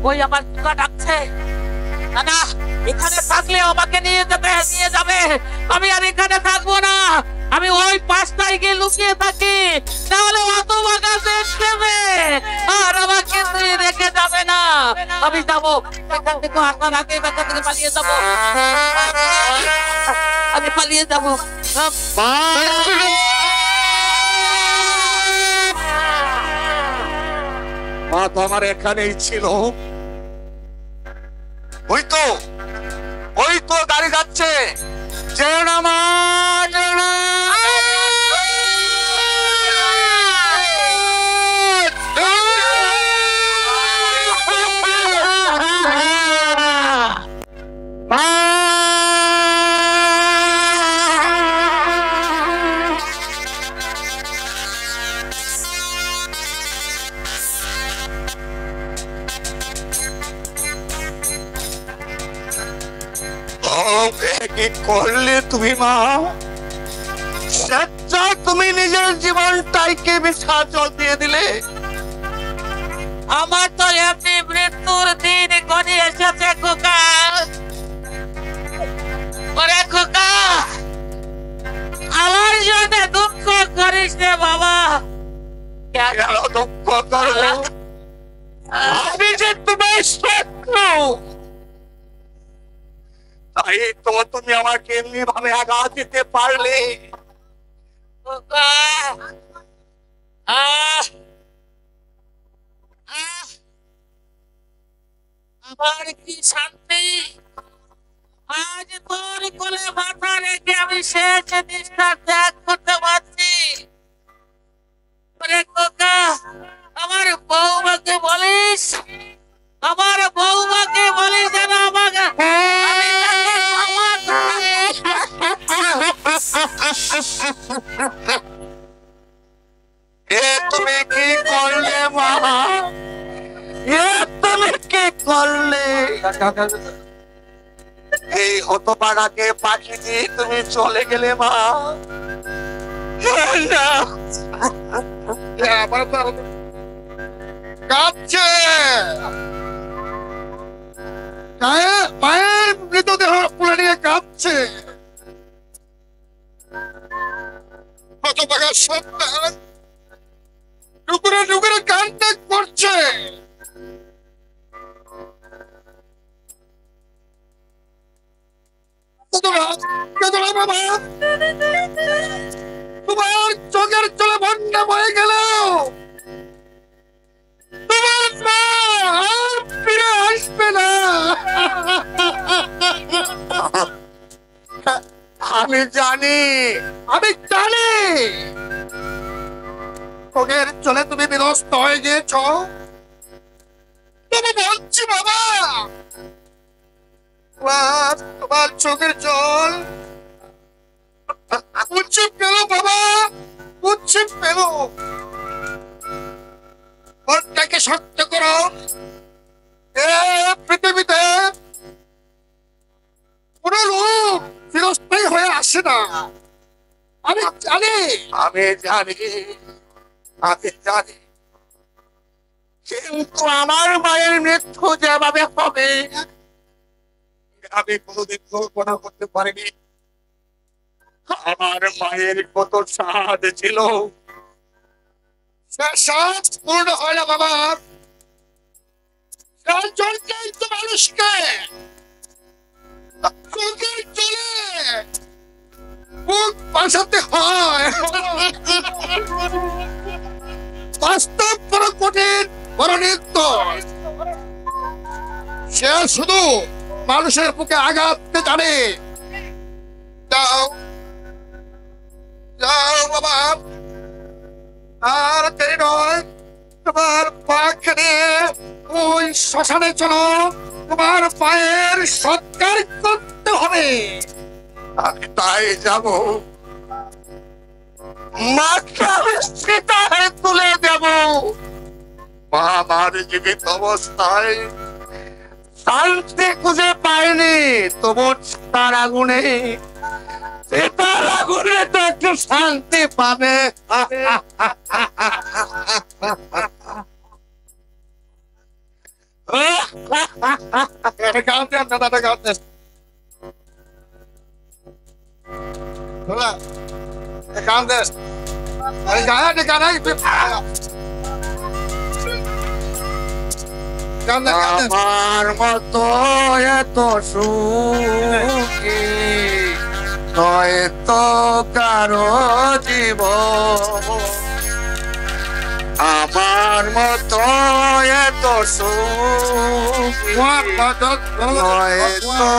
ওই আমার কুকা ডাকছে। না না, এখানে থাকলে আমাকে নিয়ে যাবে। আমি আর এখানে থাকবো না। আমি ওই পাশটায় গিয়ে লুকিয়ে থাকি, তাহলে অত বাগা দেখবে আর আমাকে রেখে যাবে না। আমি যাবো, এখান থেকে আসার আগে এখান থেকে পালিয়ে যাবো। আমি পালিয়ে যাবো। মা তো আমার এখানেই ছিল। ওই তো গাড়ি যাচ্ছে। যেও না মা, যেও না। কি করলে তুমি মা? তুমি নিজের জীবনটাকে বিসর্জন দিয়ে দিলে। আমার তো এমনি মৃত্যুর দিন গড়িয়ে এসেছে খোকা। ওরে খোকা, আমার জন্য দুঃখ করিস রে বাবা। কেন দুঃখ করবো? আমি যে তোমার শত্রু, তাই তো তুমি আমাকে এমনি ভাবে আঘাত দিতে পারলে। খোকা, আমার কি শান্তি! আজ তোর কোলে মাথা রেখে আমি শেষ নিঃশ্বাস ত্যাগ করতে পারছি। ওরে খোকা, আমার বৌমাকে বলিস, আমার বৌমাকে বলিস যেন আমাকে আমি তাকে ক্ষমা করে। এ তুমি কি করলে মা? এ তুমি কি করলে? এই হতভাগাকে পাখি দিয়ে তুমি চলে গেলে মা। কাঁপছে, মায়ের মৃতদেহ পুলে নিয়ে কাঁপছে। হতভাগা সন্তান টুকরে টুকরে কান্না করছে। বাবা, তোমার চোখের চলে বন্যা বয়ে গেল। তোমার মা আর ফিরে আসবে না। আমি জানি, চোখের চলে তুমি বিনষ্ট হয়ে গিয়েছ। তবে বলছি বাবা, তোমার চোখের জল মুছে পেল বাবা, মুছে পেল। মনটাকে শক্ত করো। এ পৃথিবীতে কোন লোক চিরস্থায়ী হয়ে আসে না। আমি জানি, কিন্তু আমার মায়ের মৃত্যু যেভাবে হবে আমি কোনোদিন কল্পনা করতে পারিনি। আমার মায়ের কত সাধ ছিল, সাজ পূর্ণ হয় না বাবা। তার জন্যই তো মানুষকে চোখের জলে মুখ বাঁচাতে হয়। বাস্তব বড় কঠিন, বড় নিত্য। সে শুধু মানুষের বুকে আঘাত দিতে জানে। যাও যাও বাবা, আর দেরি নয়। তোমার পাখে নিয়ে ওই শ্মশানে চলো। তোমার পায়ের সৎকার করতে হবে। আমি তাই যাব। মাকে আমি সীতায় তুলে দেব। মা আমার জীবিত অবস্থায় শান্তি খুঁজে পাইনি, তবু তার আগুনে তো একটু শান্তি পাবে। একটা গান দেন দাদা, একটা গান দেন দাদা, একটা গান দেন। আরে গান, একটা গান, গান দেন, গান দেন। আমার মতো এত সুখী নয় তো কারো জীবন, আমার মতো এত সুখী নয় তো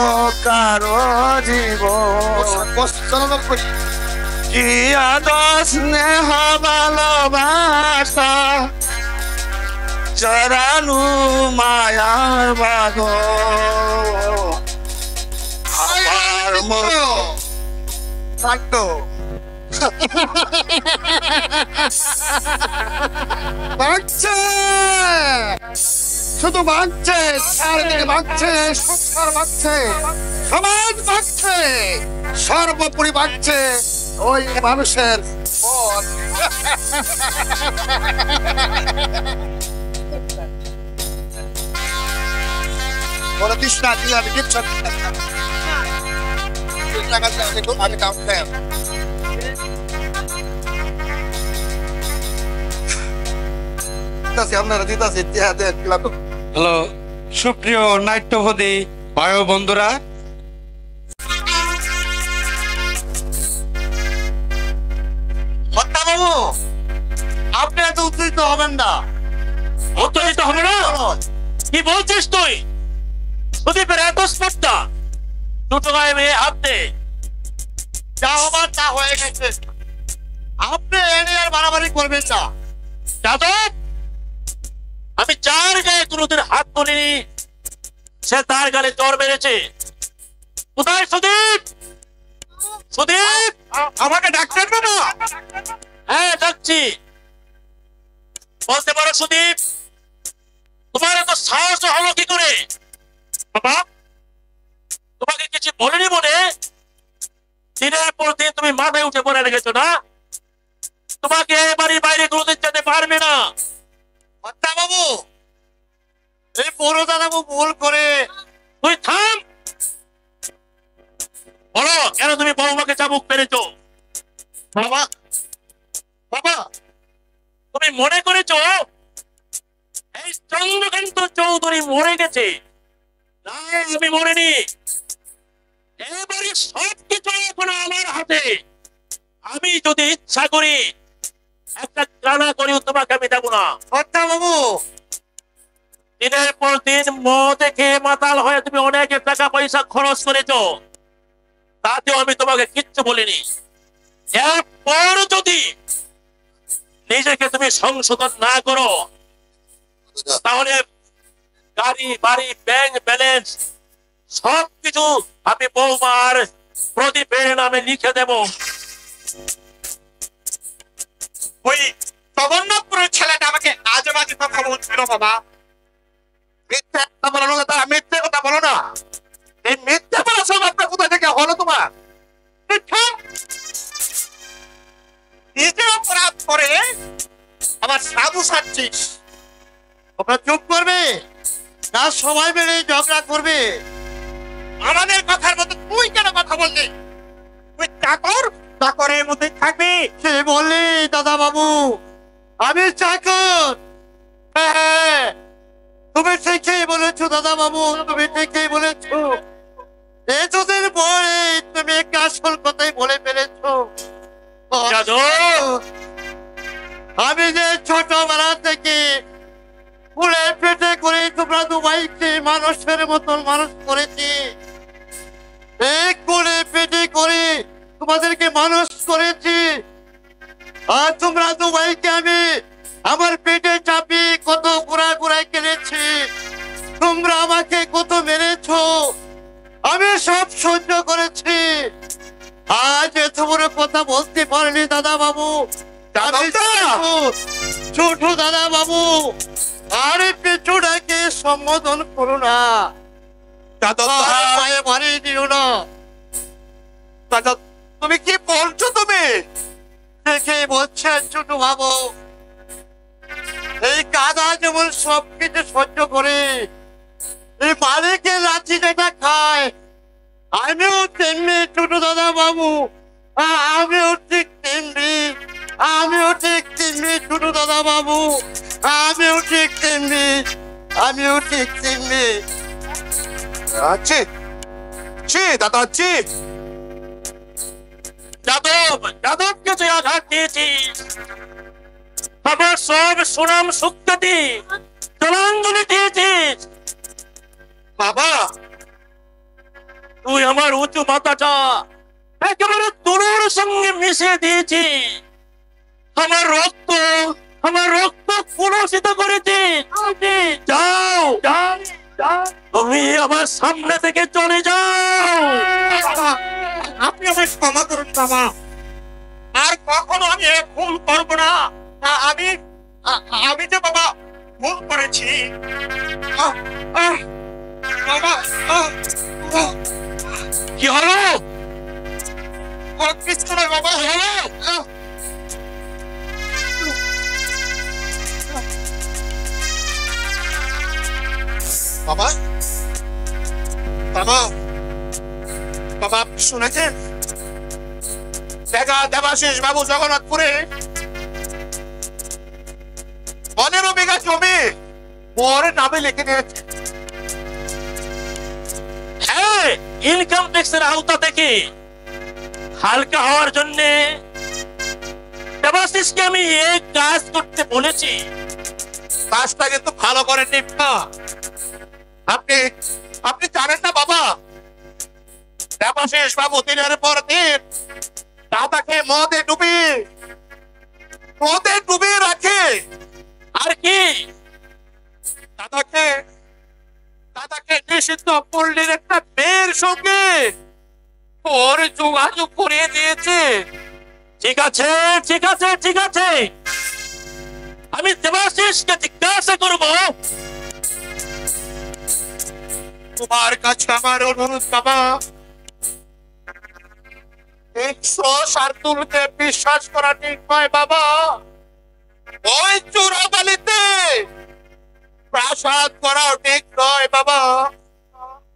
কারো জীবন। কি আদর স্নেহ ভালোবাসা জরানু মায়ার বাঁধন, আমার মতো থাকতো ভাঙছে, শুধু ভাঙছে, চারিদিকে ভাঙছে, সংসার ভাঙছে, সমাজ ভাঙছে, সর্বোপরি ভাঙছে ওই মানুষের মন। বলে দিস না, তুই আমি কিচ্ছু আমি কাম দেন। আপনারা দিতেছি দেন। হ্যালো, সুপ্রিয় নাট্যবাদী ভাই ও বন্ধুরা, বাবু আপনি এত উত্তেজিত হবেন না। উত্তেজিত হবে না? কি বলছিস তুই? সুদীপের এত স্পর্ধা, দুটো গায়ে মেয়ে হাতে যা হবার তা হয়ে গেছে, আপনি এনে আর বাড়াবাড়ি করবেন না। যাদব, আমি যার গায়ে কোনোদিন হাত তুলিনি সে তার গালে জ্বর মেরেছে। কোথায় সুদীপ? সুদীপ, আমাকে ডাকছেন না? হ্যাঁ ডাকছি। বলতে পারো সুদীপ, তোমার এত সাহস হলো কি করে? বাবা, তোমাকে কিছু বলিনি বলে দিনের পর দিন তুমি মাথায় উঠে পড়ে রেখেছো না? তোমাকে বাড়ির বাইরে কোনোদিন যেতে পারবে না। বাবু, এই বড় দাদাবু ভুল করে। তুই থাম। বলো কেন তুমি বৌমাকে চাবুক পেরেছো? বাবা, বাবা, তুমি মনে করেছো এই চন্দ্রকান্ত চৌধুরী মরে গেছে? না, আমি মরিনি। এবারে সবকিছু এখন আমার হাতে। আমি যদি ইচ্ছা করি একটা কানা করেও তোমাকে আমি দেবো না। বাবু, দিনের পর দিন মদে খেয়ে মাতাল হয়ে তুমি অনেক টাকা পয়সা খরচ করেছো, তাতেও আমি তোমাকে কিচ্ছু বলিনি। এরপর যদি নিজেকে তুমি সংশোধন না করো তাহলে গাড়ি বাড়ি ব্যাংক ব্যালেন্স সবকিছু আমি বৌমার প্রদীপের নামে লিখে দেব। ওই জগন্নাথপুরের ছেলেটা আমাকে আজে বাজে কথা বলছিল বাবা। মিথ্যে কথা বলো না, তারা মিথ্যে কথা বলো না। এই মিথ্যে বলা সব আপনার কোথা থেকে হলো তোমার? নিজে অপরাধ করে আমার সাধু সাচ্ছিস। তোমরা চুপ করবে না, সবাই মিলে ঝগড়া করবে? আমাদের কথার মতো তুই কেন কথা বললি? তুই চাকর, চাকরের মধ্যে থাকবি। সে বললি দাদা বাবু, আমি চাকর। হ্যাঁ, তুমি ঠিকই বলেছো দাদা বাবু, তুমি ঠিকই বলেছো। এতদিন পরে তুমি একটা আসল কথাই বলে ফেলেছো। আমি যে ছোটবেলা থেকে ফুলে পেটে করে তোমরা দুবাইকে মানুষের মতন মানুষ করেছি, এই কোলে পেটে করে তোমাদেরকে মানুষ করেছি। আর তোমরা দুবাইকে আমি আমার পেটে চাপি কত ঘোরা ঘোরায় কেড়েছি, তোমরা আমাকে কত মেরেছো, আমি সব সহ্য করেছি। আজ এত বড় কথা বলতে পারিনি দাদা বাবু। ছোট দাদা বাবু, আরে পেছুটাকে সম্বোধন করো না, পায়ে মারিয়ে দিও না। দাদা, তুমি কি বলছো? তুমি দেখে বলছে ছোট বাবু, এই কাদা যেমন সবকিছু সহ্য করে এই মালিকের লাঠি যেটা খায় আমিও তেমনি ছোট দাদা বাবু, আমিও ঠিক তেমনি, আমিও ঠিক তেমনি ছোট দাদা বাবু, আমিও ঠিক তেমনি, আমিও ঠিক তেমনি। আচ্ছা ছি দাদা ছি। যাদবকে তুই আঘাত দিয়েছিস, আমার সব সুনাম সুখ্যাতি জলাঞ্জলি দিয়েছিস। বাবা তুই আমার উঁচু মাথাটা একেবারে তরুর সঙ্গে মিশিয়ে দিয়েছিস, আমার রক্ত কলুষিত করেছিস। যাও যাও যাও, তুমি আমার সামনে থেকে চলে যাও। বাবা, আপনি আমায় ক্ষমা করুন বাবা, আর কখনো আমি এ ভুল করবো না। আমি যে বাবা ভুল করেছি বাবা। কি হলো? কিছু নয় বাবা। বাবা বাবা বাবা, আপনি শুনেছেন দেবাশিস বাবু জগন্নাথপুরে 15 বিঘা জমি ওর নামে লিখে নিয়েছে। হ্যাঁ, ইনকাম ট্যাক্সের আওতা থেকে হালকা হওয়ার জন্য দেবাশিসকে আমি এই কাজ করতে বলেছি। কাজটা কিন্তু ভালো করেননি। আপনি জানেন না বাবা, দেবাশিস বাবু দিনের পর দিন দাদাকে মদে ডুবিয়ে রাখে। আর কি, দাদাকে নিষিদ্ধ পল্লীর একটা মেয়ের সঙ্গে ওর যোগাযোগ করিয়ে দিয়েছে। ঠিক আছে ঠিক আছে ঠিক আছে, আমি দেবাশিসকে জিজ্ঞাসা করব। তোমার কাছে আমার অনুরোধ বাবা, 100 শার্দুলকে বিশ্বাস করা ঠিক নয় বাবা। ওই চোরাবালিতে প্রাসাদ করাও ঠিক নয় বাবা,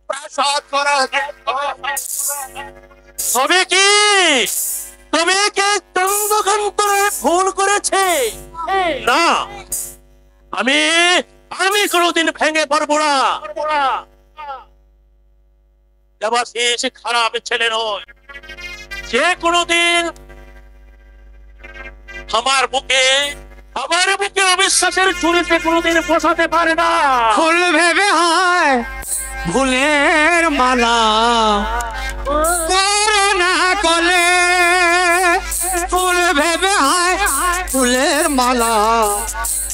প্রাসাদ করা ঠিক নয়। তবে কি চন্দ্রকান্তরে ভুল করেছে? না, আমি কোনোদিন ভেঙে পড়বো না। দেবাশিস খারাপ ছেলে নয়, যে কোনোদিন আমার বুকে অবিশ্বাসের চুরিতে কোনোদিন বসাতে পারে না। ফুল ভেবে হয় ভুলের মালা করোনা কলে, ফুল ভেবে হয় ফুলের মালা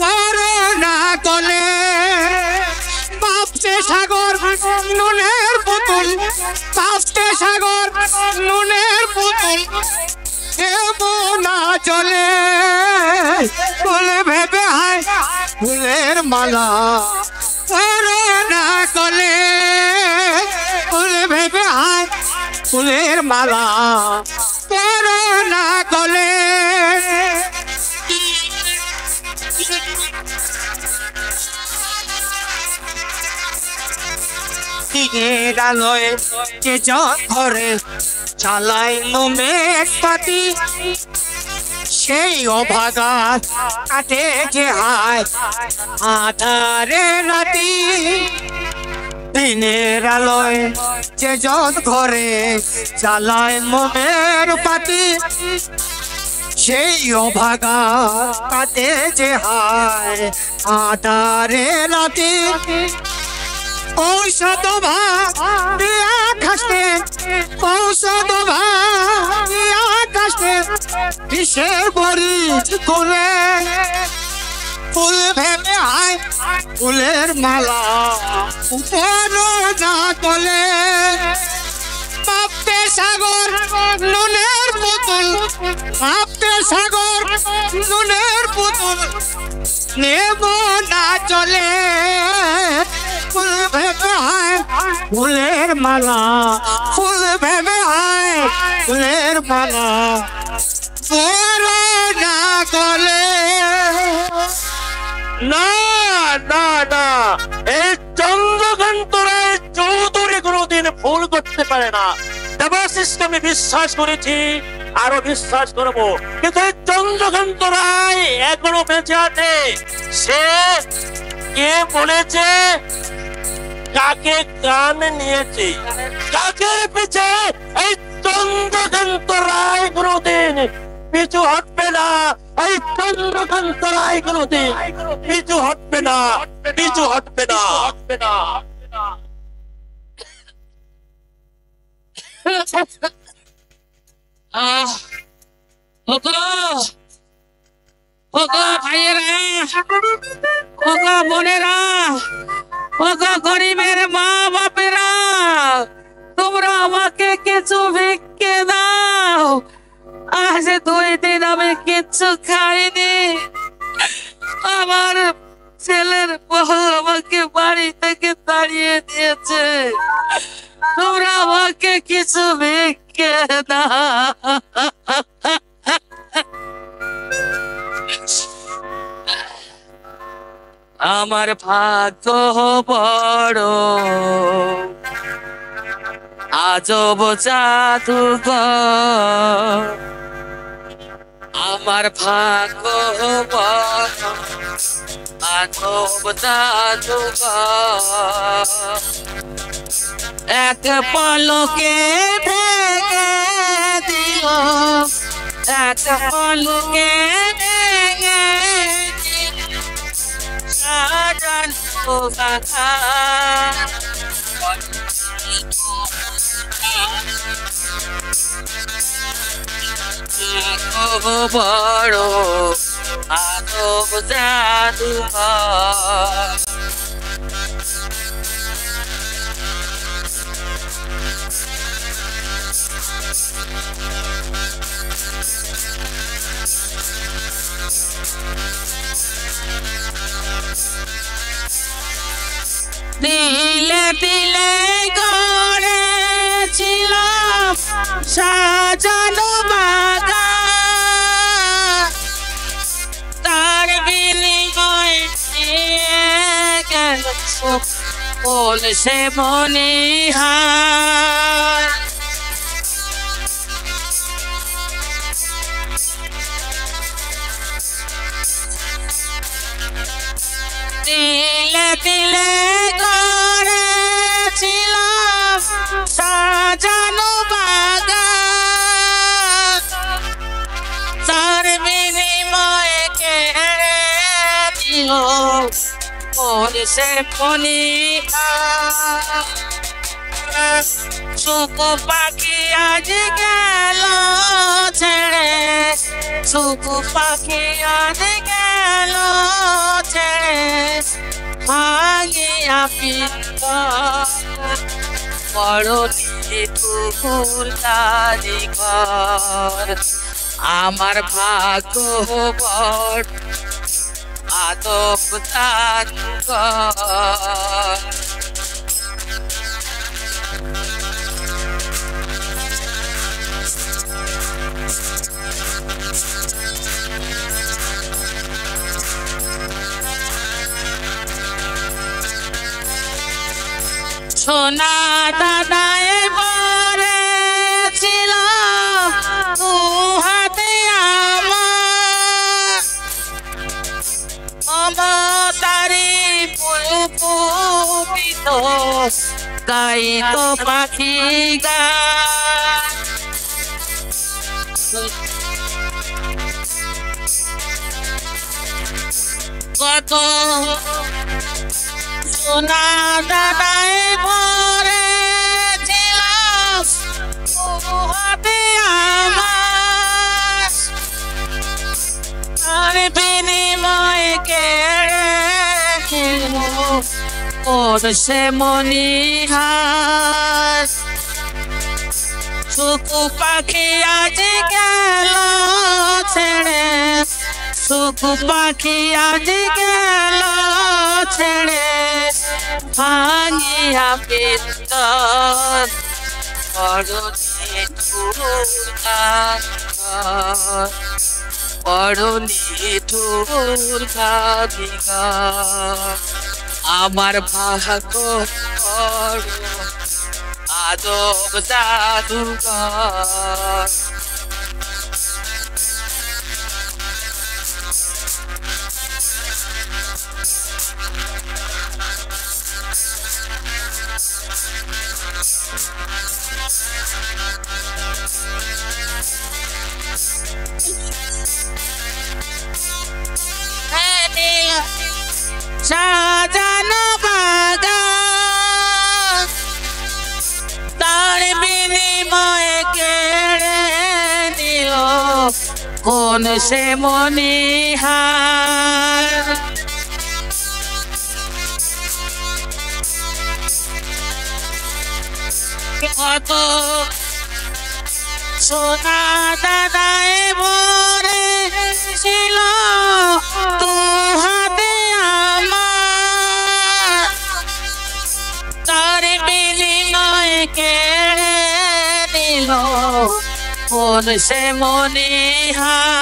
করোনা কলে, পাপছে সাগর নুনের পুতুল, পাপছে সাগর নুনের পুতুল, দেব না চলে, ফুল ভেবে হয় ফুলের মালা করোনা কলে, ফুল ভেবে হয় ফুলের মালা করোনা কলে। দিনের আলোয় যে ঘরে চালাই মোমের পাতি, সেই অভাগা কাটে যে হায় আধারে রাতি। দিনের আলোয় যে ঘরে চালায় মোমের পাতি, সেই অভাগা কাটে যে হায় আধারে রাতি। ঔষধ ভাবিয়া খাসতে, ঔষধ ভাবিয়া খাসতে, বিষের বড়ি খুলে, ফুল ভেবে আয় ফুলের মালা করোনা কলে, পাপতে সাগর নুনের পুতুল, পাপতে সাগর নুনের পুতুল, নেব না চলে, ফুল ভেবে আয় ফুলের মালা, ফুল ভেবে আয় ফুলের মালা করোনা কলে। না না না, এই চন্দ্রকান্ত রায় চৌধুরী কোনোদিন ভুল করতে পারে না। দেবাশিসকে আমি বিশ্বাস করেছি, আরো বিশ্বাস করব, কিন্তু এই চন্দ্রকান্ত রায় এখনো বেঁচে আছে। সে কে বলেছে, কাকে কান নিয়েছে, কাকের পিছে এই চন্দ্রকান্ত রায় কোনোদিন পিছু হটবে না। এই চন্দ্রকান্ত রায় কোনোদিন পিছু হটবে না, পিছু হটবে না। ভাইয়েরা, বোনেরা, গরিবের মা বাপেরা, তোমরা আমাকে কিছু ভিক্ষে দাও। আজ 2 দিন আমি কিচ্ছু খাইনি। আমার ছেলের বউ আমাকে বাড়ি থেকে তাড়িয়ে দিয়েছে। তোমরা আমাকে কিছু ভিক্ষে দাও। আমার ভাগ্য বড়, আজব জাদুঘর। আমার ভাগ্য বড়, আজব জাদুঘর। এক পলকে ভেঙে দিল, এক পলকে ভেঙে সাজানো বাগান। বড় আজব জাদুঘর। দিলে দিলে গড়েছিলাম সাজানো বাগান, তার বিনিময়ে গেল বল সে মনিহার। দিলে দিলে গড়েছিলাম সাজানো বাগান, তার বিনিময়ে কেড়ে দিল সে মনিহার। সুখ পাখি আজ গেল ছেড়ে, সুখ পাখি আজ গেল ছেড়ে, ভাঙিয়া পিতর বড় নিঠুর কারিগর। আমার ভাগ্য বড়, আদব জাদুঘর। সোনা দাদায় বলেছিলাম দু হাতে আমার, মমতারি পুলকুপিত গাইত পাখি গান। কত সোনা দাদায় ভরেছিলাম তবু হাতে আমার, আর বিনিময়ে কেড়ে নিল ওর সে মনিহার। সুখ পাখি আজ গেল ছেড়ে, সুখ পাখি আজ গেল ছেড়ে, ভাঙিয়া পিতর বড় নিঠুর কারিগর, বড় নিঠুর কারিগর। আমার ভাগ্য বড় আজব জাদুকর। সাজানো বাগান তার বিনিময়ে কেড়ে নিল কোন সে মনিহার। কত সোনা দাদায় ভরে ছিল দু হাতে আমার, তার বিনিময়ে কেড়ে নিল কোন সে মনিহার।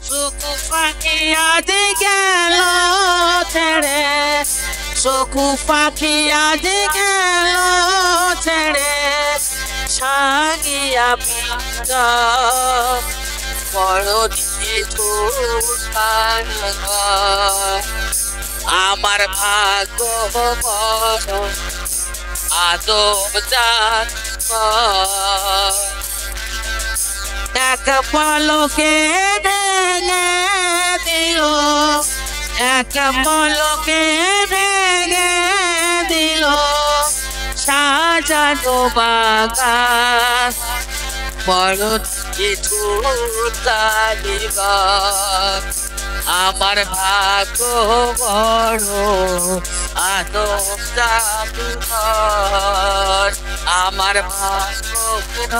সুখ পাখি আজ গেল ছেড়ে, সুখ পাখি আজ গেল ছেড়ে, সাগিয়া পিতা বড় আমার ভাগ্য বড় আজব জাদুকর। এক পলকে ভেঙে দিল, এক পলকে ভেঙে দিল সাজানো বাগান, বড় কিছু তালিবান। আমার ভাগ্য বড় আজব জাদুকর। আমার ভাগ্য বড়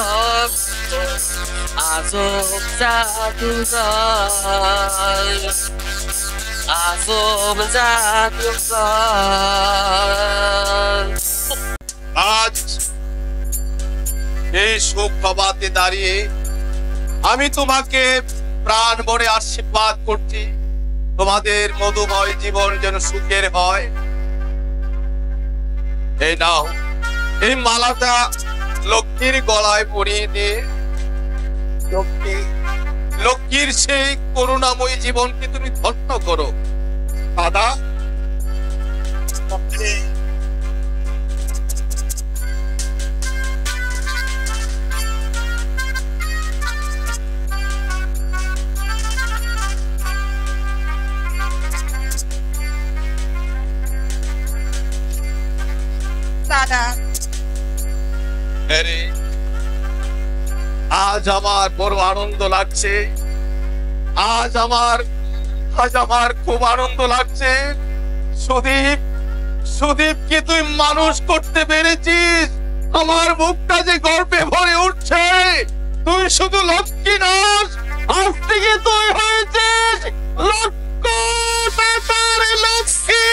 আজব জাদুকর, আজব জাদুকর। আজ এই সুপ্রভাতে দাঁড়িয়ে আমি তোমাকে প্রাণ ভরে আশীর্বাদ করছি, তোমাদের মধুময় জীবন যেন সুখের হয়। এই নাও, এই মালাটা লক্ষ্মীর গলায় পরিয়ে দিয়ে লক্ষ্মী, লক্ষ্মীর সেই করুণাময়ী জীবনকে তুমি ধন্য করো। দাদা, দাদা আরে, আজ আমার বড় আনন্দ লাগছে, আজ আমার খুব আনন্দ লাগছে। সুদীপ, সুদীপকে তুই মানুষ করতে পেরেছিস, আমার মুখটা যে গর্বে ভরে উঠছে। তুই শুধু লক্ষ্মী নস, আজ থেকে তুই হয়েছিস লক্ষ্য টাকার লক্ষ্মী।